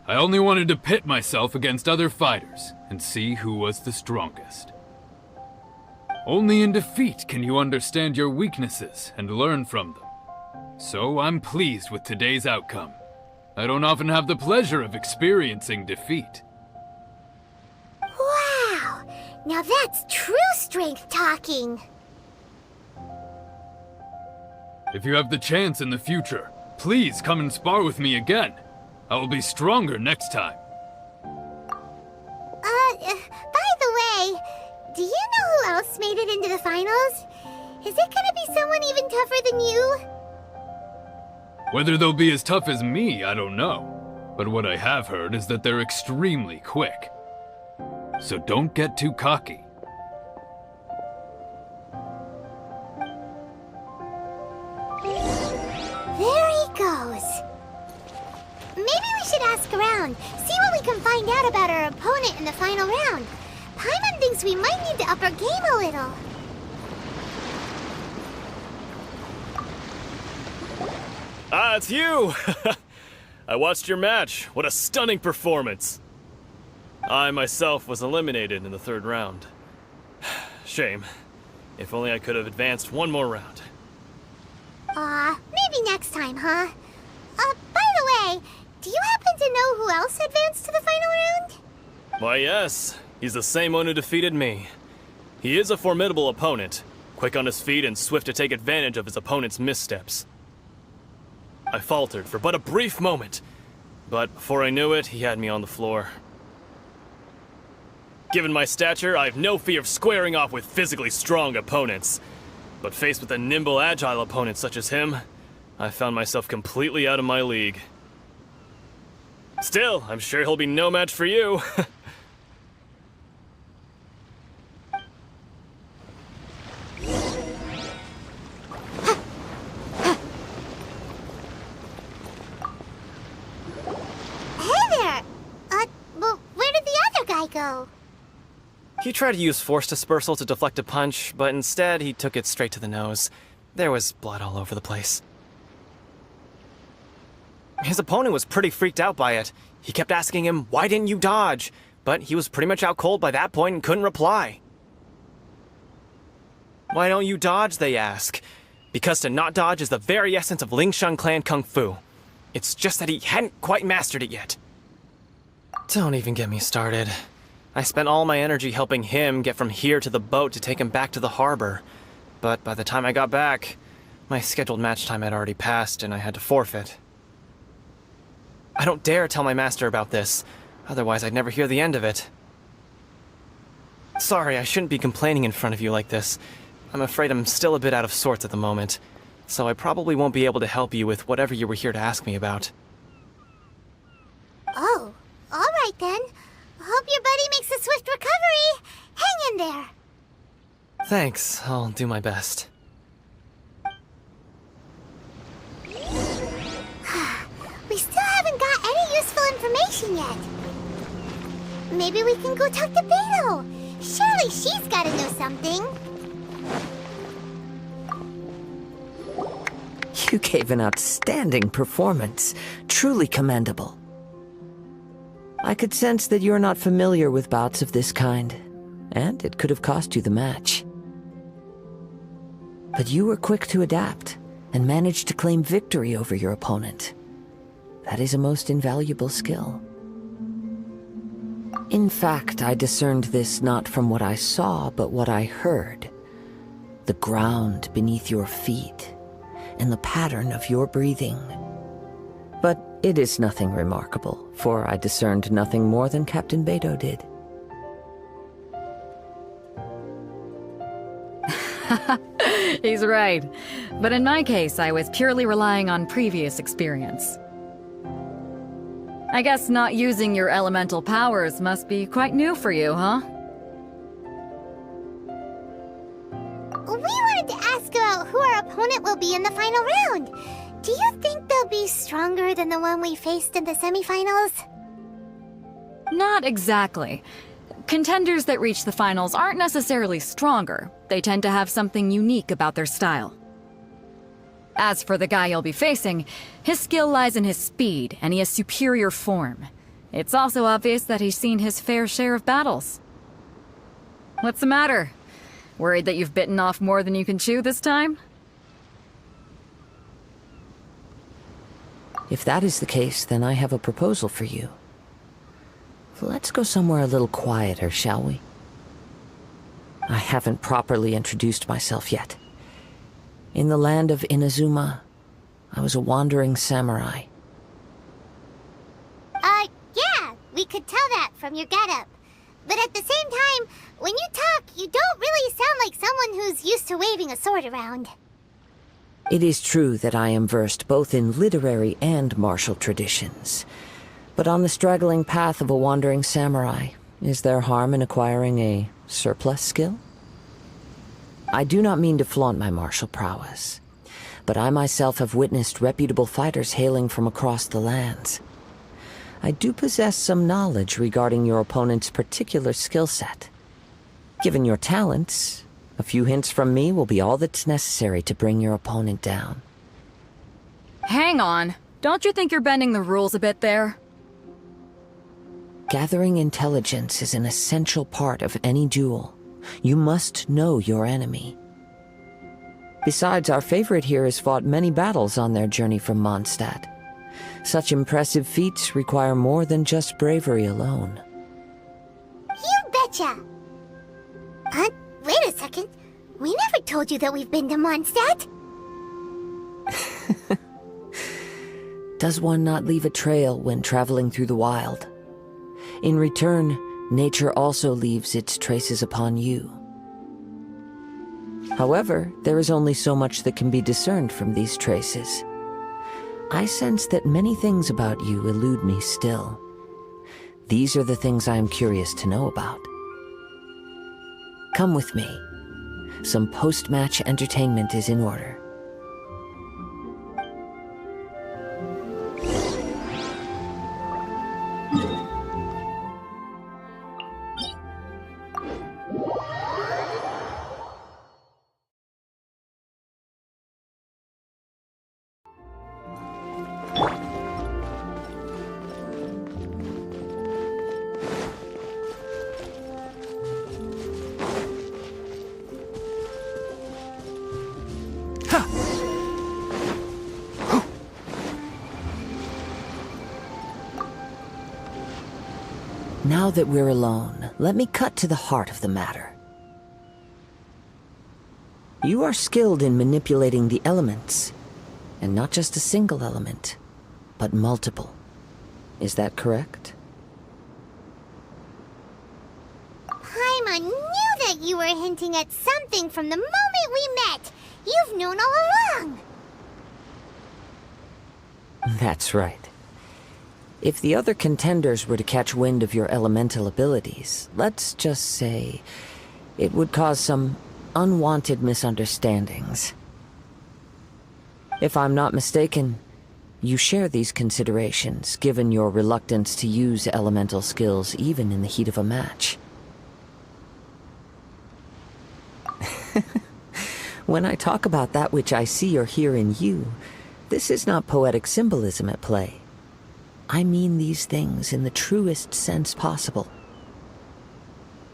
Speaker 14: I only wanted to pit myself against other fighters and see who was the strongest. Only in defeat can you understand your weaknesses and learn from them. So I'm pleased with today's outcome. I don't often have the pleasure of experiencing defeat.
Speaker 1: Wow! Now that's true strength talking.
Speaker 14: If you have the chance in the future, please come and spar with me again. I will be stronger next time.
Speaker 1: Is it gonna be someone even tougher than you?
Speaker 14: Whether they'll be as tough as me, I don't know. But what I have heard is that they're extremely quick. So don't get too cocky.
Speaker 1: There he goes. Maybe we should ask around, see what we can find out about our opponent in the final round. Paimon thinks we might need to up our game a little.
Speaker 10: Ah, it's you! I watched your match. What a stunning performance. I myself was eliminated in the third round. Shame. If only I could have advanced one more round.
Speaker 1: Maybe next time, huh? By the way, do you happen to know who else advanced to the final round?
Speaker 10: Why, yes. He's the same one who defeated me. He is a formidable opponent, quick on his feet and swift to take advantage of his opponent's missteps. I faltered for but a brief moment, but before I knew it, he had me on the floor. Given my stature, I have no fear of squaring off with physically strong opponents. But faced with a nimble, agile opponent such as him, I found myself completely out of my league. Still, I'm sure he'll be no match for you.
Speaker 1: Go.
Speaker 11: He tried to use force dispersal to deflect a punch, but instead he took it straight to the nose. There was blood all over the place. His opponent was pretty freaked out by it. He kept asking him, "Why didn't you dodge?" But he was pretty much out cold by that point and couldn't reply. "Why don't you dodge?" they ask. Because to not dodge is the very essence of Lingsheng clan kung fu. It's just that he hadn't quite mastered it yet. Don't even get me started. I spent all my energy helping him get from here to the boat to take him back to the harbor. But by the time I got back, my scheduled match time had already passed and I had to forfeit. I don't dare tell my master about this, otherwise I'd never hear the end of it. Sorry, I shouldn't be complaining in front of you like this. I'm afraid I'm still a bit out of sorts at the moment, so I probably won't be able to help you with whatever you were here to ask me about.
Speaker 1: Oh, all right then. Hope your buddy makes a swift recovery. Hang in there.
Speaker 11: Thanks, I'll do my best.
Speaker 1: We still haven't got any useful information yet. Maybe we can go talk to Beto. Surely she's gotta know something.
Speaker 9: You gave an outstanding performance. Truly commendable. I could sense that you're not familiar with bouts of this kind, and it could have cost you the match. But you were quick to adapt, and managed to claim victory over your opponent. That is a most invaluable skill. In fact, I discerned this not from what I saw, but what I heard. The ground beneath your feet, and the pattern of your breathing. But it is nothing remarkable, for I discerned nothing more than Captain Beto did.
Speaker 8: He's right. But in my case, I was purely relying on previous experience. I guess not using your elemental powers must be quite new for you, huh?
Speaker 1: We wanted to ask about who our opponent will be in the final round. Do you think they'll be stronger than the one we faced in the semifinals?
Speaker 8: Not exactly. Contenders that reach the finals aren't necessarily stronger. They tend to have something unique about their style. As for the guy you'll be facing, his skill lies in his speed, and he has superior form. It's also obvious that he's seen his fair share of battles. What's the matter? Worried that you've bitten off more than you can chew this time?
Speaker 9: If that is the case, then I have a proposal for you. Let's go somewhere a little quieter, shall we? I haven't properly introduced myself yet. In the land of Inazuma, I was a wandering samurai.
Speaker 1: Yeah, we could tell that from your getup. But at the same time, when you talk, you don't really sound like someone who's used to waving a sword around.
Speaker 9: It is true that I am versed both in literary and martial traditions. But on the straggling path of a wandering samurai, is there harm in acquiring a surplus skill? I do not mean to flaunt my martial prowess, but I myself have witnessed reputable fighters hailing from across the lands. I do possess some knowledge regarding your opponent's particular skill set. Given your talents, a few hints from me will be all that's necessary to bring your opponent down.
Speaker 8: Hang on. Don't you think you're bending the rules a bit there?
Speaker 9: Gathering intelligence is an essential part of any duel. You must know your enemy. Besides, our favorite here has fought many battles on their journey from Mondstadt. Such impressive feats require more than just bravery alone.
Speaker 1: You betcha! Wait a second. We never told you that we've been to Mondstadt.
Speaker 9: Does one not leave a trail when traveling through the wild? In return, nature also leaves its traces upon you. However, there is only so much that can be discerned from these traces. I sense that many things about you elude me still. These are the things I am curious to know about. Come with me. Some post-match entertainment is in order. Now that we're alone, let me cut to the heart of the matter. You are skilled in manipulating the elements, and not just a single element, but multiple. Is that correct?
Speaker 1: Paimon knew that you were hinting at something from the moment we met. You've known all along.
Speaker 9: That's right. If the other contenders were to catch wind of your elemental abilities, let's just say, it would cause some unwanted misunderstandings. If I'm not mistaken, you share these considerations, given your reluctance to use elemental skills even in the heat of a match. When I talk about that which I see or hear in you, this is not poetic symbolism at play. I mean these things in the truest sense possible.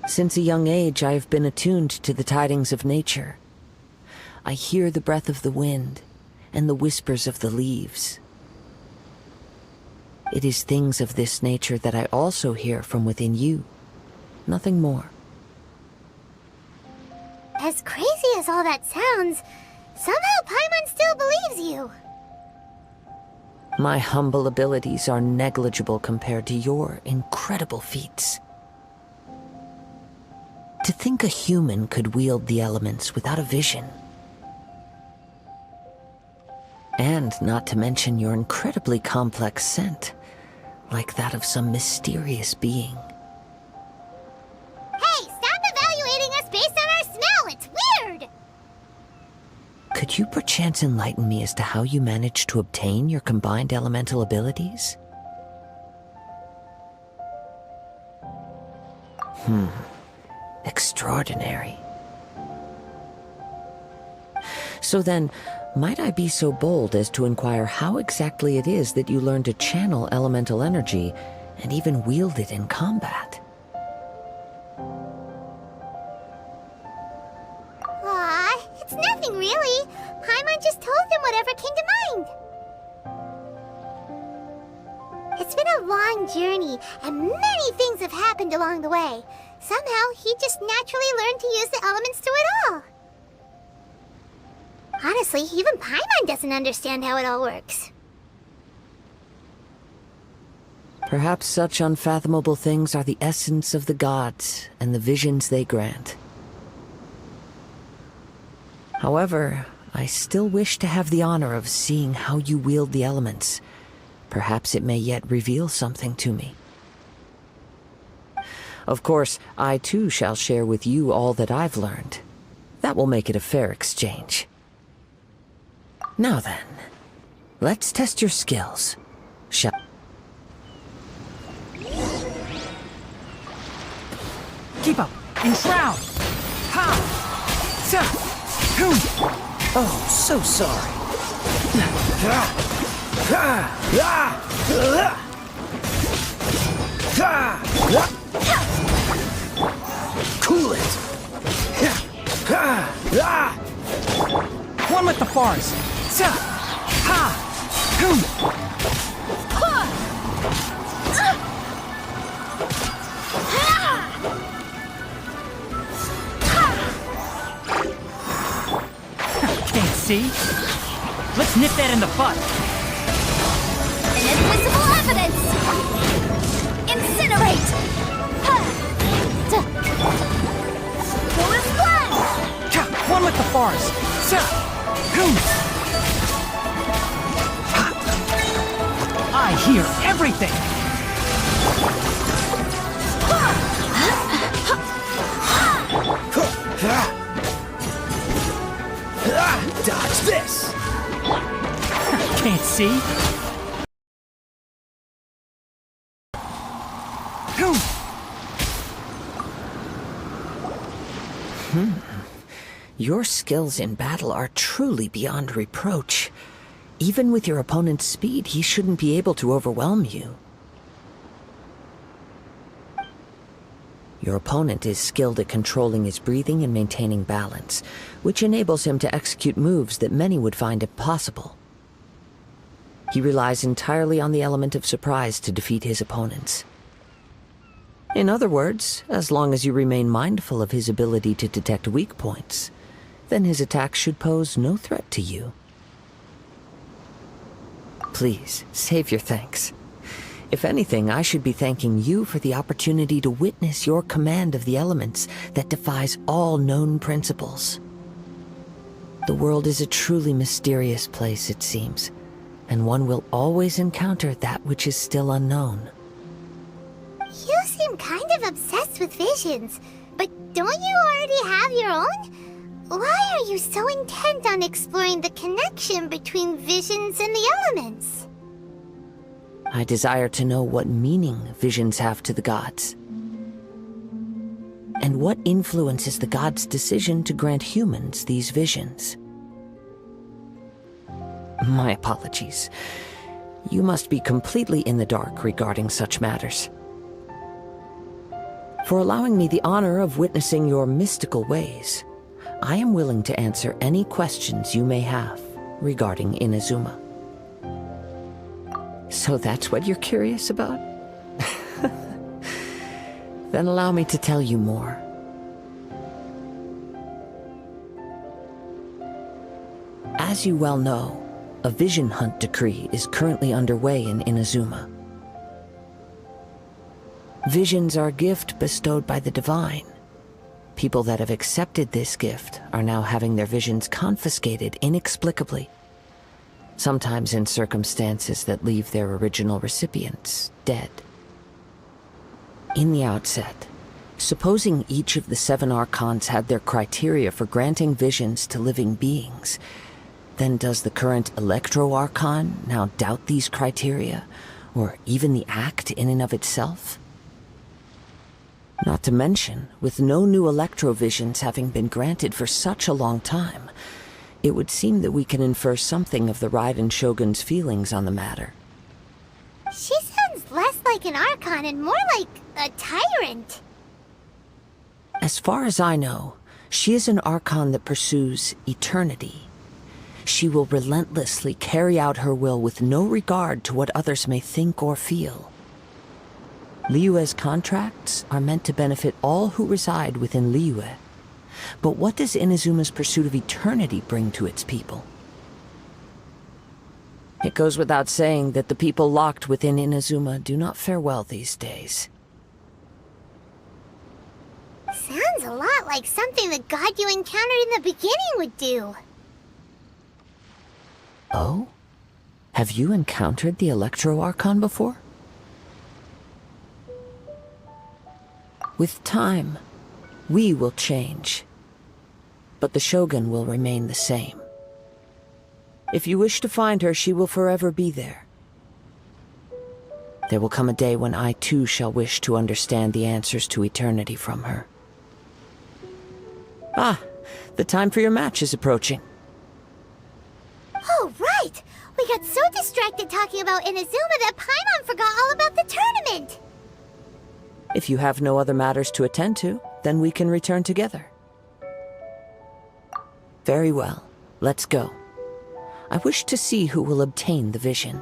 Speaker 9: Since a young age, I have been attuned to the tidings of nature. I hear the breath of the wind and the whispers of the leaves. It is things of this nature that I also hear from within you. Nothing more.
Speaker 1: As crazy as all that sounds, somehow Paimon still believes you.
Speaker 9: My humble abilities are negligible compared to your incredible feats. To think a human could wield the elements without a vision. And not to mention your incredibly complex scent, like that of some mysterious being.
Speaker 1: Hey, stop evaluating us based on our smell! It's weird!
Speaker 9: Could you perchance enlighten me as to how you managed to obtain your combined elemental abilities? Extraordinary. So then, might I be so bold as to inquire how exactly it is that you learned to channel elemental energy and even wield it in combat?
Speaker 1: Aw, it's nothing really. Paimon just told him whatever came to mind. It's been a long journey, and many things have happened along the way. Somehow, he just naturally learned to use the elements through it all. Honestly, even Paimon doesn't understand how it all works.
Speaker 9: Perhaps such unfathomable things are the essence of the gods and the visions they grant. However, I still wish to have the honor of seeing how you wield the elements. Perhaps it may yet reveal something to me. Of course, I too shall share with you all that I've learned. That will make it a fair exchange. Now then, let's test your skills.
Speaker 15: Keep up! In shroud! Ha! Sa! Hoom! Oh, so sorry. Cool it! One with the bars! Sa! Ha! Hoom! Can't see? Let's nip that in the butt!
Speaker 1: Inadmissible evidence! Incinerate! Full blood!
Speaker 15: One with the bars! I hear everything! Dodge this! Can't see?
Speaker 9: Your skills in battle are truly beyond reproach. Even with your opponent's speed, he shouldn't be able to overwhelm you. Your opponent is skilled at controlling his breathing and maintaining balance, which enables him to execute moves that many would find impossible. He relies entirely on the element of surprise to defeat his opponents. In other words, as long as you remain mindful of his ability to detect weak points, then his attacks should pose no threat to you. Please, save your thanks. If anything, I should be thanking you for the opportunity to witness your command of the elements that defies all known principles. The world is a truly mysterious place, it seems, and one will always encounter that which is still unknown.
Speaker 1: You seem kind of obsessed with visions, but don't you already have your own? Why are you so intent on exploring the connection between visions and the elements?
Speaker 9: I desire to know what meaning visions have to the gods, and what influences the gods' decision to grant humans these visions. My apologies. You must be completely in the dark regarding such matters. For allowing me the honor of witnessing your mystical ways, I am willing to answer any questions you may have regarding Inazuma. So that's what you're curious about? Then allow me to tell you more. As you well know, a vision hunt decree is currently underway in Inazuma. Visions are a gift bestowed by the divine. People that have accepted this gift are now having their visions confiscated inexplicably, sometimes in circumstances that leave their original recipients dead. In the outset, supposing each of the 7 Archons had their criteria for granting visions to living beings, then does the current Electro Archon now doubt these criteria, or even the act in and of itself? Not to mention, with no new Electro-visions having been granted for such a long time, it would seem that we can infer something of the Raiden Shogun's feelings on the matter.
Speaker 1: She sounds less like an Archon and more like a tyrant.
Speaker 9: As far as I know, she is an Archon that pursues eternity. She will relentlessly carry out her will with no regard to what others may think or feel. Liyue's contracts are meant to benefit all who reside within Liyue. But what does Inazuma's pursuit of eternity bring to its people? It goes without saying that the people locked within Inazuma do not fare well these days.
Speaker 1: Sounds a lot like something the god you encountered in the beginning would do.
Speaker 9: Oh? Have you encountered the Electro Archon before? With time, we will change. But the Shogun will remain the same. If you wish to find her, she will forever be there. There will come a day when I too shall wish to understand the answers to eternity from her. Ah, the time for your match is approaching.
Speaker 1: Oh, right! We got so distracted talking about Inazuma that Paimon forgot all about the tournament!
Speaker 9: If you have no other matters to attend to, then we can return together. Very well, let's go. I wish to see who will obtain the vision.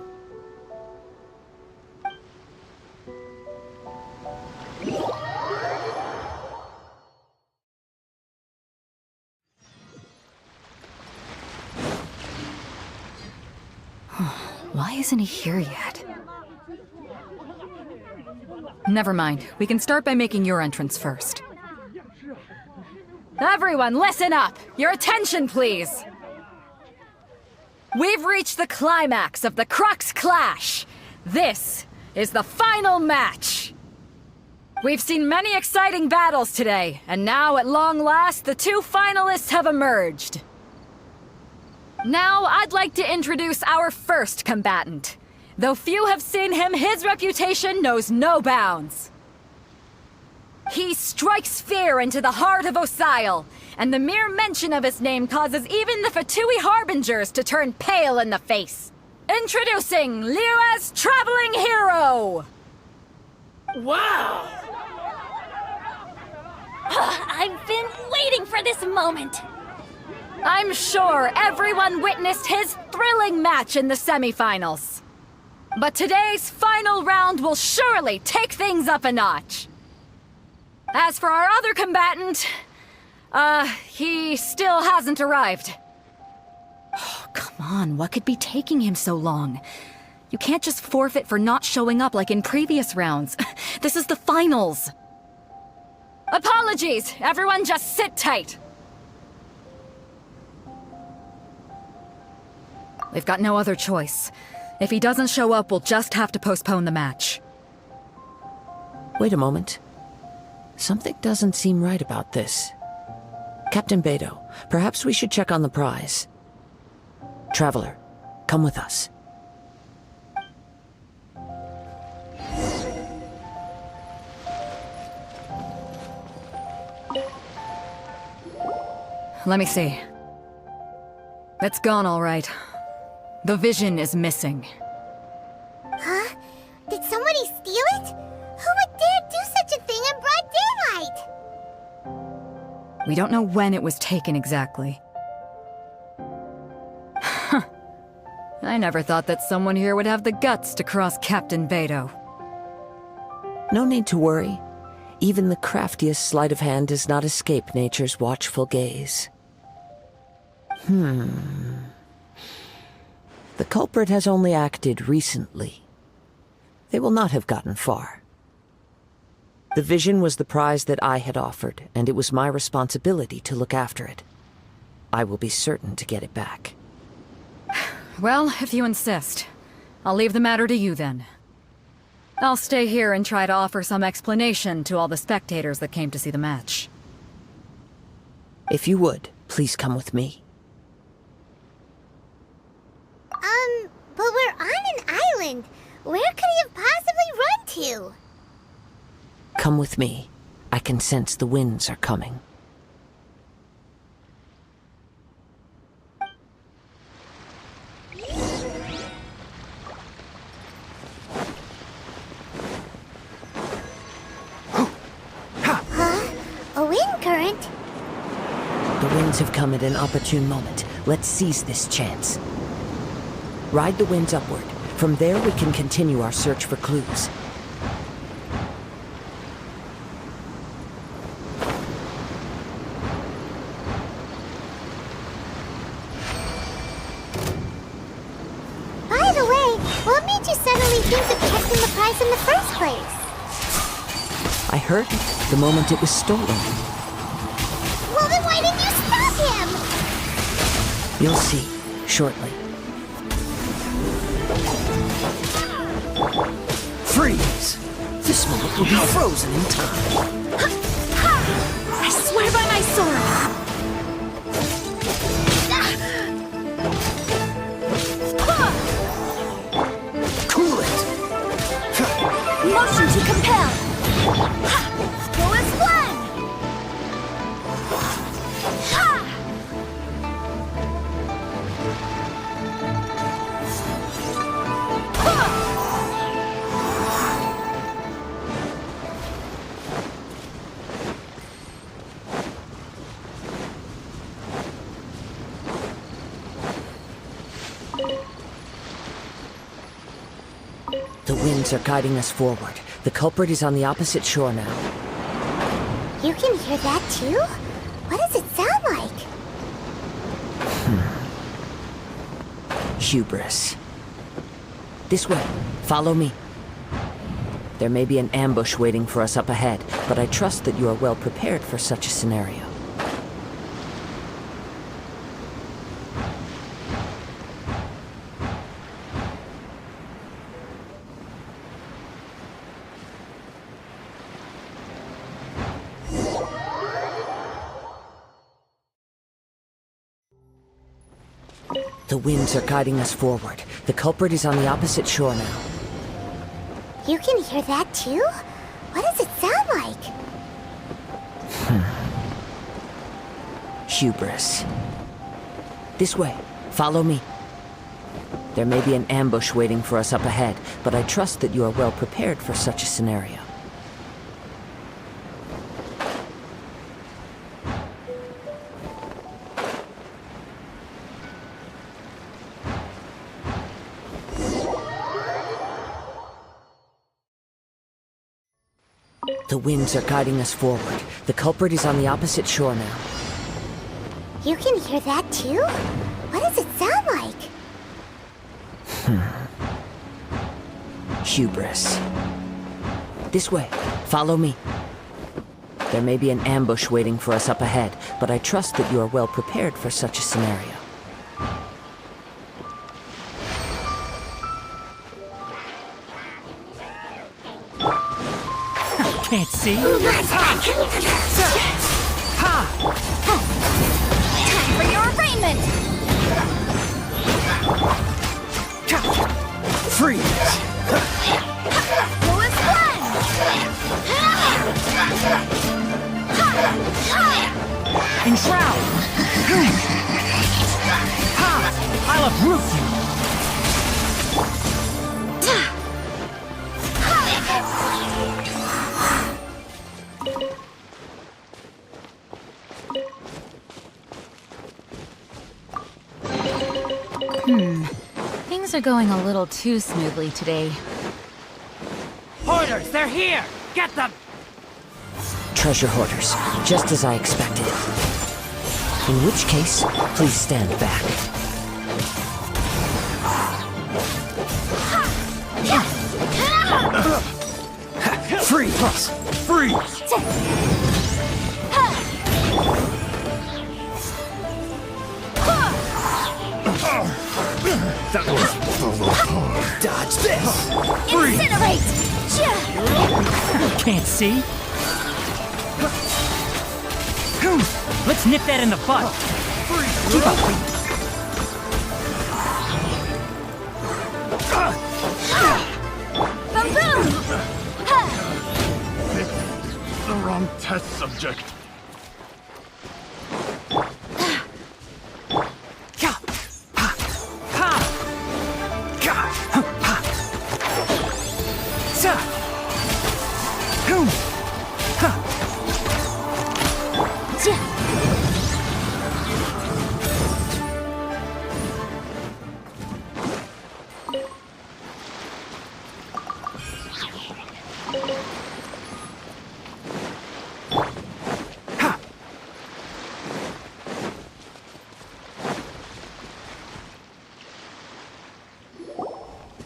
Speaker 8: Why isn't he here yet? Never mind. We can start by making your entrance first. Everyone, listen up! Your attention, please! We've reached the climax of the Crux Clash! This is the final match! We've seen many exciting battles today, and now, at long last, the two finalists have emerged. Now, I'd like to introduce our first combatant. Though few have seen him, his reputation knows no bounds. He strikes fear into the heart of Osile, and the mere mention of his name causes even the Fatui Harbingers to turn pale in the face. Introducing Liyue's Traveling Hero!
Speaker 13: Wow! I've been waiting for this moment!
Speaker 8: I'm sure everyone witnessed his thrilling match in the semifinals. But today's final round will surely take things up a notch. As for our other combatant, he still hasn't arrived. Oh, come on, what could be taking him so long? You can't just forfeit for not showing up like in previous rounds. This is the finals. Apologies, everyone just sit tight. We've got no other choice. If he doesn't show up, we'll just have to postpone the match.
Speaker 9: Wait a moment. Something doesn't seem right about this. Captain Beto, perhaps we should check on the prize. Traveler, come with us.
Speaker 8: Let me see. It's gone all right. The vision is missing.
Speaker 1: Huh? Did somebody steal it? Who would dare do such a thing in broad daylight?
Speaker 8: We don't know when it was taken exactly. I never thought that someone here would have the guts to cross Captain Beto.
Speaker 9: No need to worry. Even the craftiest sleight of hand does not escape nature's watchful gaze. The culprit has only acted recently. They will not have gotten far. The vision was the prize that I had offered, and it was my responsibility to look after it. I will be certain to get it back.
Speaker 8: Well, if you insist. I'll leave the matter to you then. I'll stay here and try to offer some explanation to all the spectators that came to see the match.
Speaker 9: If you would, please come with me.
Speaker 1: But we're on an island. Where could he have possibly run to?
Speaker 9: Come with me. I can sense the winds are coming.
Speaker 1: Huh? A wind current?
Speaker 9: The winds have come at an opportune moment. Let's seize this chance. Ride the winds upward. From there we can continue our search for clues.
Speaker 1: By the What made you suddenly think of protecting the prize in the first place?
Speaker 9: I heard it the moment it was stolen.
Speaker 1: Well, then why didn't you stop him?
Speaker 9: You'll see, shortly. Freeze! This moment will be frozen in time.
Speaker 6: I swear by my sword!
Speaker 9: Cool it!
Speaker 6: Motion to compel! Go as one!
Speaker 9: The winds are guiding us forward. The culprit is on the opposite shore now.
Speaker 1: You can hear that too? What does it sound like?
Speaker 9: Hubris. This way. Follow me. There may be an ambush waiting for us up ahead, but I trust that you are well prepared for such a scenario. The winds are guiding us forward. The culprit is on the opposite shore now.
Speaker 1: You can hear that too? What does it sound like?
Speaker 9: Hubris. This way. Follow me. There may be an ambush waiting for us up ahead, but I trust that you are well prepared for such a scenario. The winds are guiding us forward. The culprit is on the opposite shore now.
Speaker 1: You can hear that too? What does it sound like?
Speaker 9: Hubris. This way. Follow me. There may be an ambush waiting for us up ahead, but I trust that you are well prepared for such a scenario.
Speaker 15: Can't see.
Speaker 6: Time for your arraignment!
Speaker 9: Freeze!
Speaker 6: Go as one!
Speaker 15: Enshroud! I'll uproot you!
Speaker 8: Things are going a little too smoothly today.
Speaker 15: Hoarders, they're here! Get them!
Speaker 9: Treasure hoarders, just as I expected. In which case, please stand back. Freeze! Freeze! Dodge this!
Speaker 6: Incinerate!
Speaker 15: Can't see? Let's nip that in the bud! Keep up!
Speaker 6: Boom!
Speaker 14: The wrong test subject.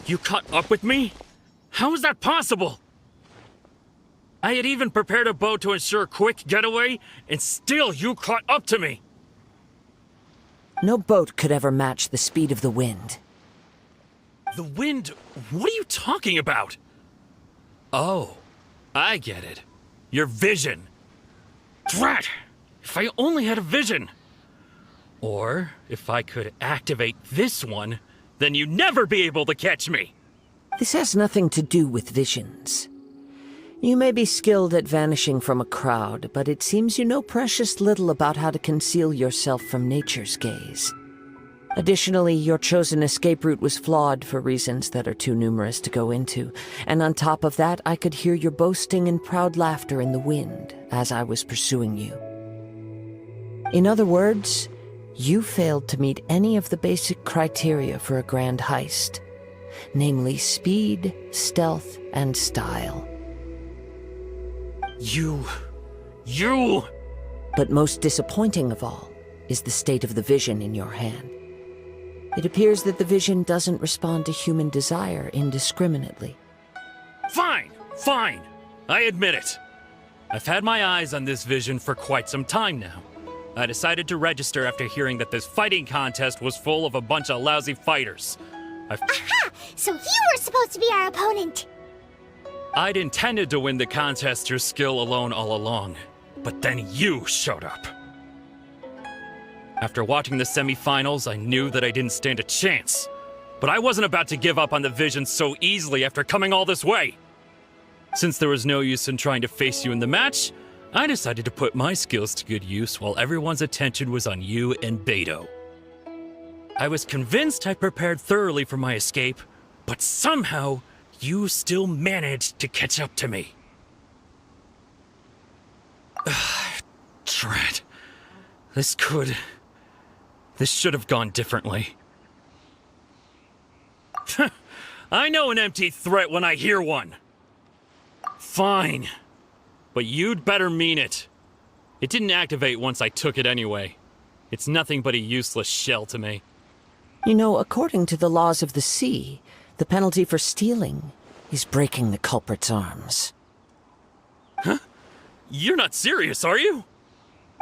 Speaker 16: You caught up with me? How is that possible? I had even prepared a boat to ensure a quick getaway, and still you caught up to me!
Speaker 9: No boat could ever match the speed of the wind.
Speaker 16: The wind? What are you talking about? Oh, I get it. Your vision. Drat! If I only had a vision! Or, if I could activate this one, then you'd never be able to catch me!
Speaker 9: This has nothing to do with visions. You may be skilled at vanishing from a crowd, but it seems you know precious little about how to conceal yourself from nature's gaze. Additionally, your chosen escape route was flawed for reasons that are too numerous to go into, and on top of that, I could hear your boasting and proud laughter in the wind as I was pursuing you. In other words, you failed to meet any of the basic criteria for a grand heist, namely speed, stealth, and style.
Speaker 16: You...
Speaker 9: But most disappointing of all is the state of the vision in your hand. It appears that the vision doesn't respond to human desire indiscriminately.
Speaker 16: Fine! Fine! I admit it. I've had my eyes on this vision for quite some time now. I decided to register after hearing that this fighting contest was full of a bunch of lousy fighters.
Speaker 1: Aha! So you were supposed to be our opponent!
Speaker 16: I'd intended to win the contest through skill alone all along, but then you showed up. After watching the semifinals, I knew that I didn't stand a chance. But I wasn't about to give up on the vision so easily after coming all this way. Since there was no use in trying to face you in the match, I decided to put my skills to good use while everyone's attention was on you and Beto. I was convinced I prepared thoroughly for my escape, but somehow you still managed to catch up to me. Drat. This should have gone differently. I know an empty threat when I hear one. Fine. But you'd better mean it. It didn't activate once I took it anyway. It's nothing but a useless shell to me.
Speaker 9: You know, according to the laws of the sea, the penalty for stealing is breaking the culprit's arms.
Speaker 16: Huh? You're not serious, are you?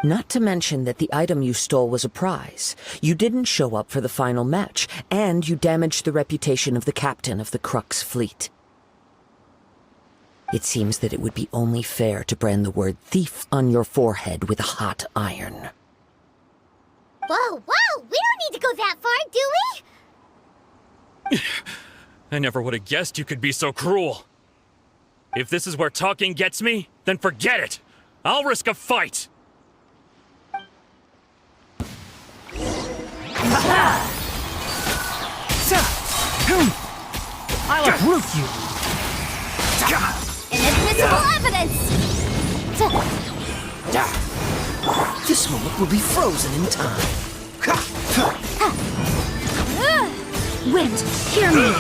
Speaker 9: Not to mention that the item you stole was a prize. You didn't show up for the final match, and you damaged the reputation of the captain of the Crux fleet. It seems that it would be only fair to brand the word thief on your forehead with a hot iron.
Speaker 1: Whoa, whoa! We don't need to go that far, do we?
Speaker 16: I never would have guessed you could be so cruel. If this is where talking gets me, then forget it! I'll risk a fight!
Speaker 15: I'll uproot you!
Speaker 1: Inadmissible evidence!
Speaker 9: This moment will be frozen in time.
Speaker 6: Wind, hear me!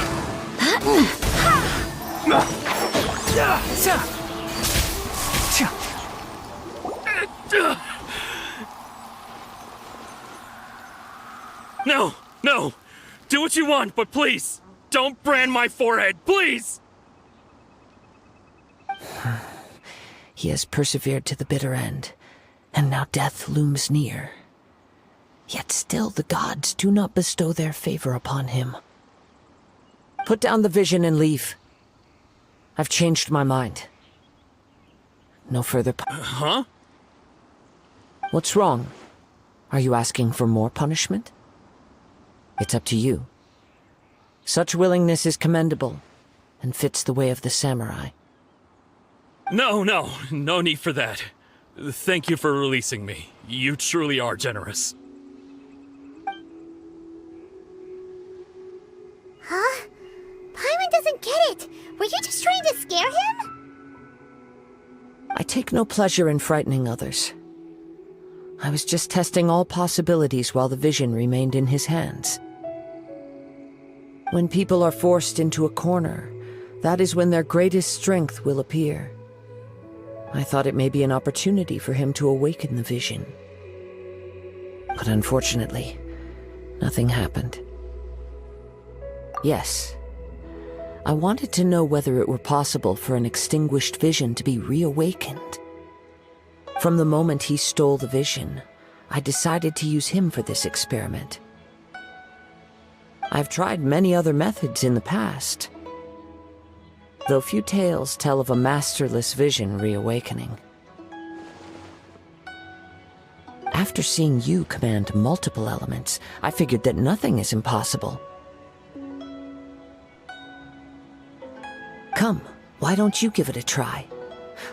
Speaker 16: No, no! Do what you want, but please, don't brand my forehead, please!
Speaker 9: He has persevered to the bitter end, and now death looms near. Yet still the gods do not bestow their favor upon him. Put down the vision and leave. I've changed my mind. No further
Speaker 16: Huh?
Speaker 9: What's wrong? Are you asking for more punishment? It's up to you. Such willingness is commendable, and fits the way of the samurai.
Speaker 16: No need for that. Thank you for releasing me. You truly are generous.
Speaker 1: Huh? Paimon doesn't get it. Were you just trying to scare him?
Speaker 9: I take no pleasure in frightening others. I was just testing all possibilities while the vision remained in his hands. When people are forced into a corner, that is when their greatest strength will appear. I thought it may be an opportunity for him to awaken the vision. But unfortunately, nothing happened. Yes, I wanted to know whether it were possible for an extinguished vision to be reawakened. From the moment he stole the vision, I decided to use him for this experiment. I've tried many other methods in the past, though few tales tell of a masterless vision reawakening. After seeing you command multiple elements, I figured that nothing is impossible. Come, why don't you give it a try?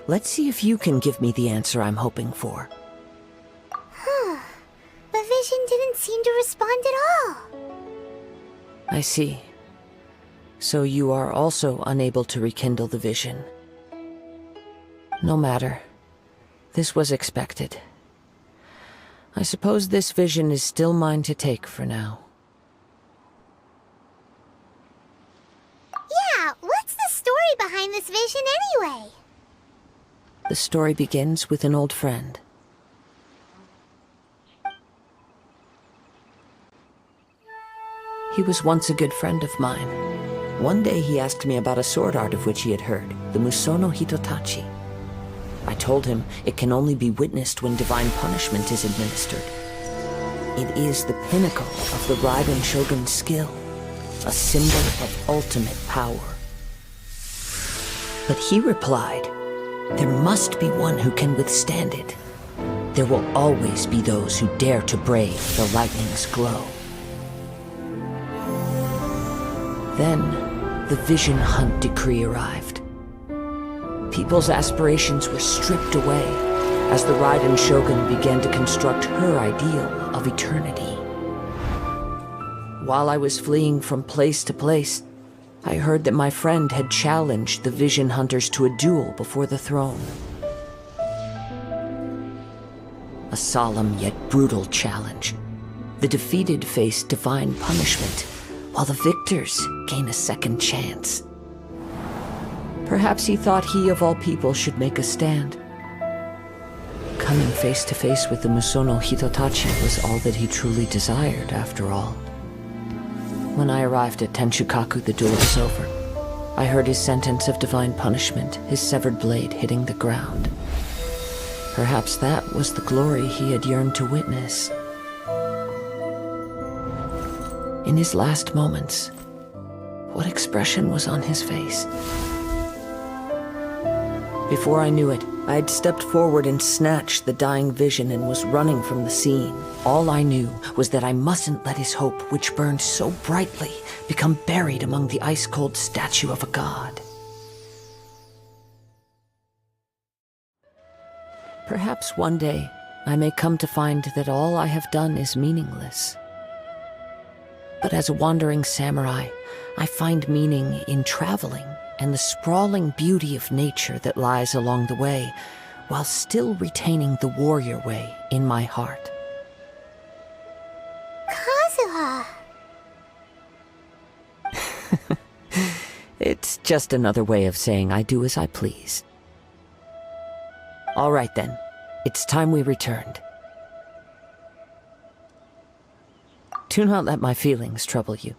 Speaker 9: Let's see if you can give me the answer I'm hoping for.
Speaker 1: The vision didn't seem to respond at all.
Speaker 9: I see. So you are also unable to rekindle the vision. No matter. This was expected. I suppose this vision is still mine to take for now.
Speaker 1: Yeah, what's the story behind this vision anyway?
Speaker 9: The story begins with an old friend. He was once a good friend of mine. One day he asked me about a sword art of which he had heard, the Musono Hitotachi. I told him it can only be witnessed when divine punishment is administered. It is the pinnacle of the Raiden Shogun's skill, a symbol of ultimate power. But he replied, there must be one who can withstand it. There will always be those who dare to brave the lightning's glow. Then, the Vision Hunt decree arrived. People's aspirations were stripped away as the Raiden Shogun began to construct her ideal of eternity. While I was fleeing from place to place, I heard that my friend had challenged the Vision Hunters to a duel before the throne. A solemn yet brutal challenge. The defeated face divine punishment, while the victors gain a second chance. Perhaps he thought he of all people should make a stand. Coming face to face with the Musono Hitotachi was all that he truly desired, after all. When I arrived at Tenshukaku, the duel was over. I heard his sentence of divine punishment, his severed blade hitting the ground. Perhaps that was the glory he had yearned to witness. In his last moments, what expression was on his face? Before I knew it, I had stepped forward and snatched the dying vision and was running from the scene. All I knew was that I mustn't let his hope, which burned so brightly, become buried among the ice-cold statue of a god. Perhaps one day, I may come to find that all I have done is meaningless. But as a wandering samurai, I find meaning in traveling and the sprawling beauty of nature that lies along the way, while still retaining the warrior way in my heart.
Speaker 1: Kazuha!
Speaker 9: It's just another way of saying I do as I please. All right then, it's time we returned. Do not let my feelings trouble you.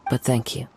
Speaker 9: But thank you.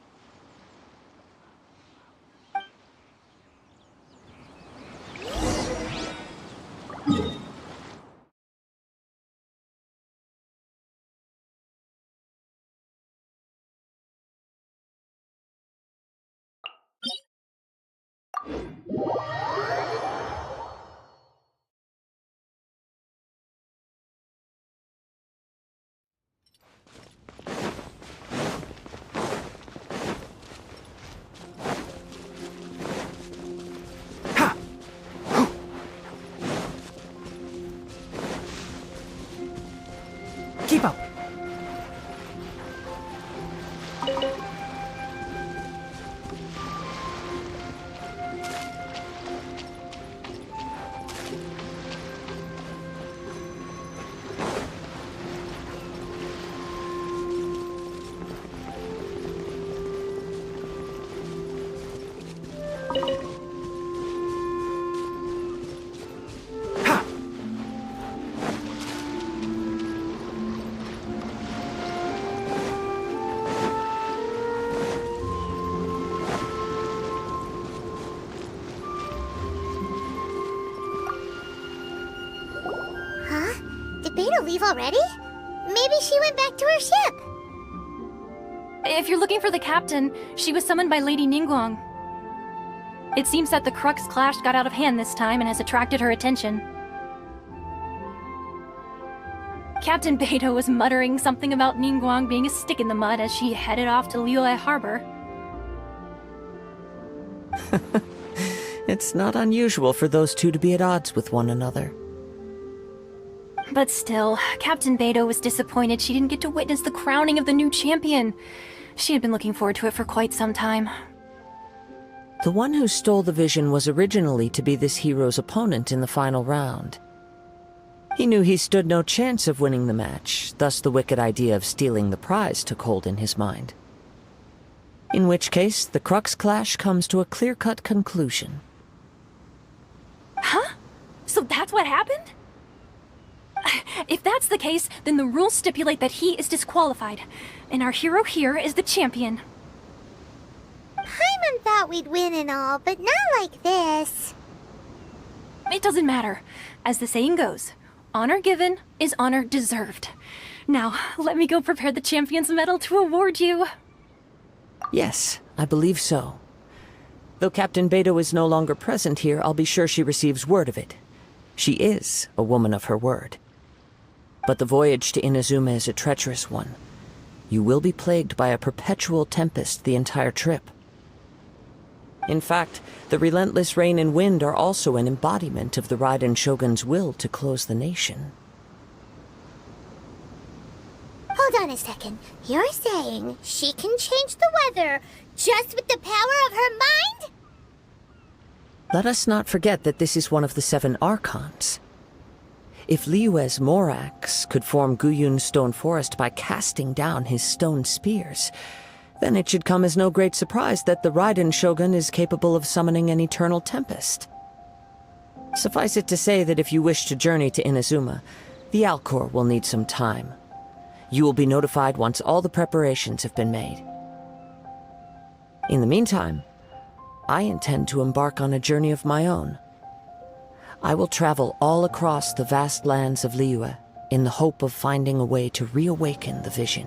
Speaker 1: leave already? Maybe she went back to her ship.
Speaker 13: If you're looking for the captain, she was summoned by Lady Ningguang. It seems that the Crux clash got out of hand this time and has attracted her attention. Captain Beidou was muttering something about Ningguang being a stick in the mud as she headed off to Liyue Harbor.
Speaker 9: It's not unusual for those two to be at odds with one another.
Speaker 13: But still, Captain Beidou was disappointed she didn't get to witness the crowning of the new champion. She had been looking forward to it for quite some time.
Speaker 9: The one who stole the vision was originally to be this hero's opponent in the final round. He knew he stood no chance of winning the match, thus the wicked idea of stealing the prize took hold in his mind. In which case, the Crux clash comes to a clear-cut conclusion.
Speaker 13: Huh? So that's what happened? If that's the case, then the rules stipulate that he is disqualified, and our hero here is the champion.
Speaker 1: Paimon thought we'd win and all, but not like this.
Speaker 13: It doesn't matter. As the saying goes, honor given is honor deserved. Now, let me go prepare the champion's medal to award you.
Speaker 9: Yes, I believe so. Though Captain Beidou is no longer present here, I'll be sure she receives word of it. She is a woman of her word. But the voyage to Inazuma is a treacherous one. You will be plagued by a perpetual tempest the entire trip. In fact, the relentless rain and wind are also an embodiment of the Raiden Shogun's will to close the nation.
Speaker 1: Hold on a second. You're saying she can change the weather just with the power of her mind?
Speaker 9: Let us not forget that this is one of the 7 Archons. If Liyue's Morax could form Guyun's stone forest by casting down his stone spears, then it should come as no great surprise that the Raiden Shogun is capable of summoning an eternal tempest. Suffice it to say that if you wish to journey to Inazuma, the Alcor will need some time. You will be notified once all the preparations have been made. In the meantime, I intend to embark on a journey of my own. I will travel all across the vast lands of Liyue in the hope of finding a way to reawaken the vision.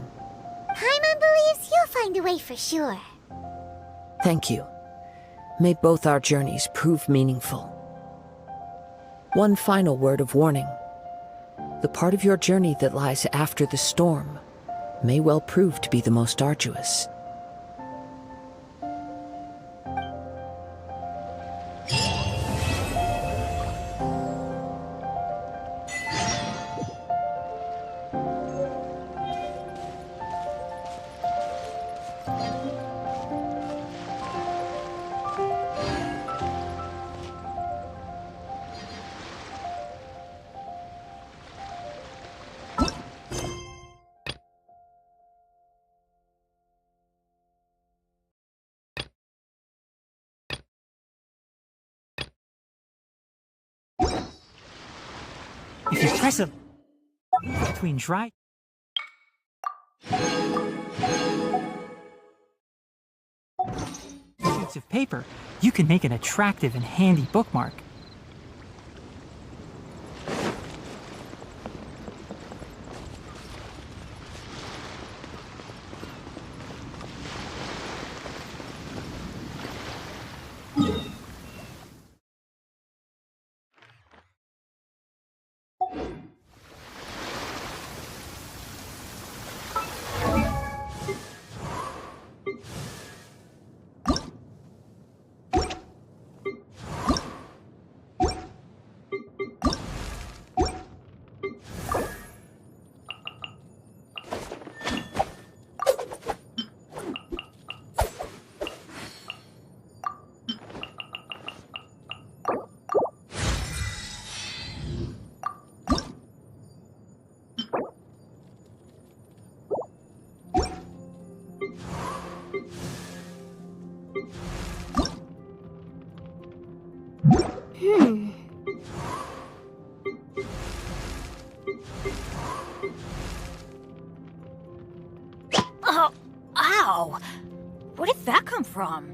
Speaker 1: Paimon believes you'll find a way for sure.
Speaker 9: Thank you. May both our journeys prove meaningful. One final word of warning. The part of your journey that lies after the storm may well prove to be the most arduous.
Speaker 15: If you press a between dry sheets of paper, you can make an attractive and handy bookmark.
Speaker 8: Oh, ow! Where did that come from?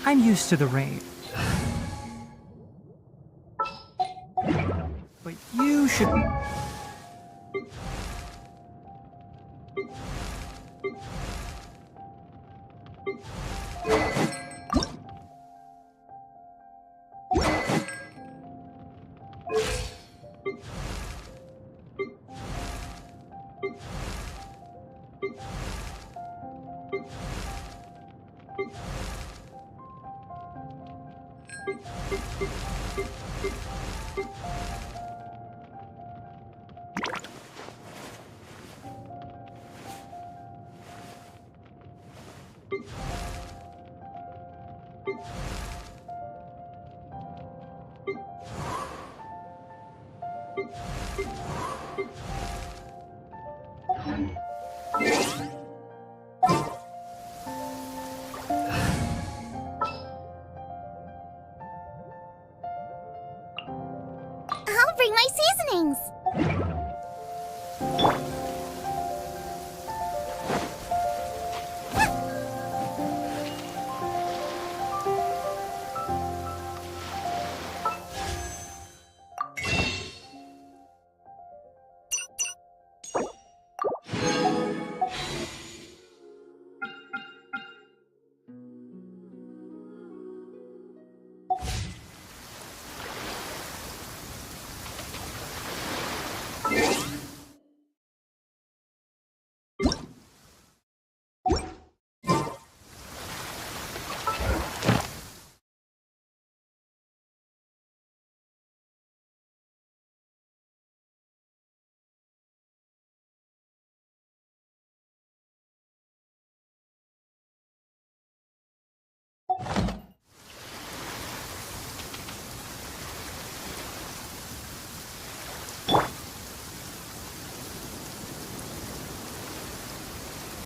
Speaker 15: I'm used to the rain. But you should...
Speaker 1: I'll bring my seasonings.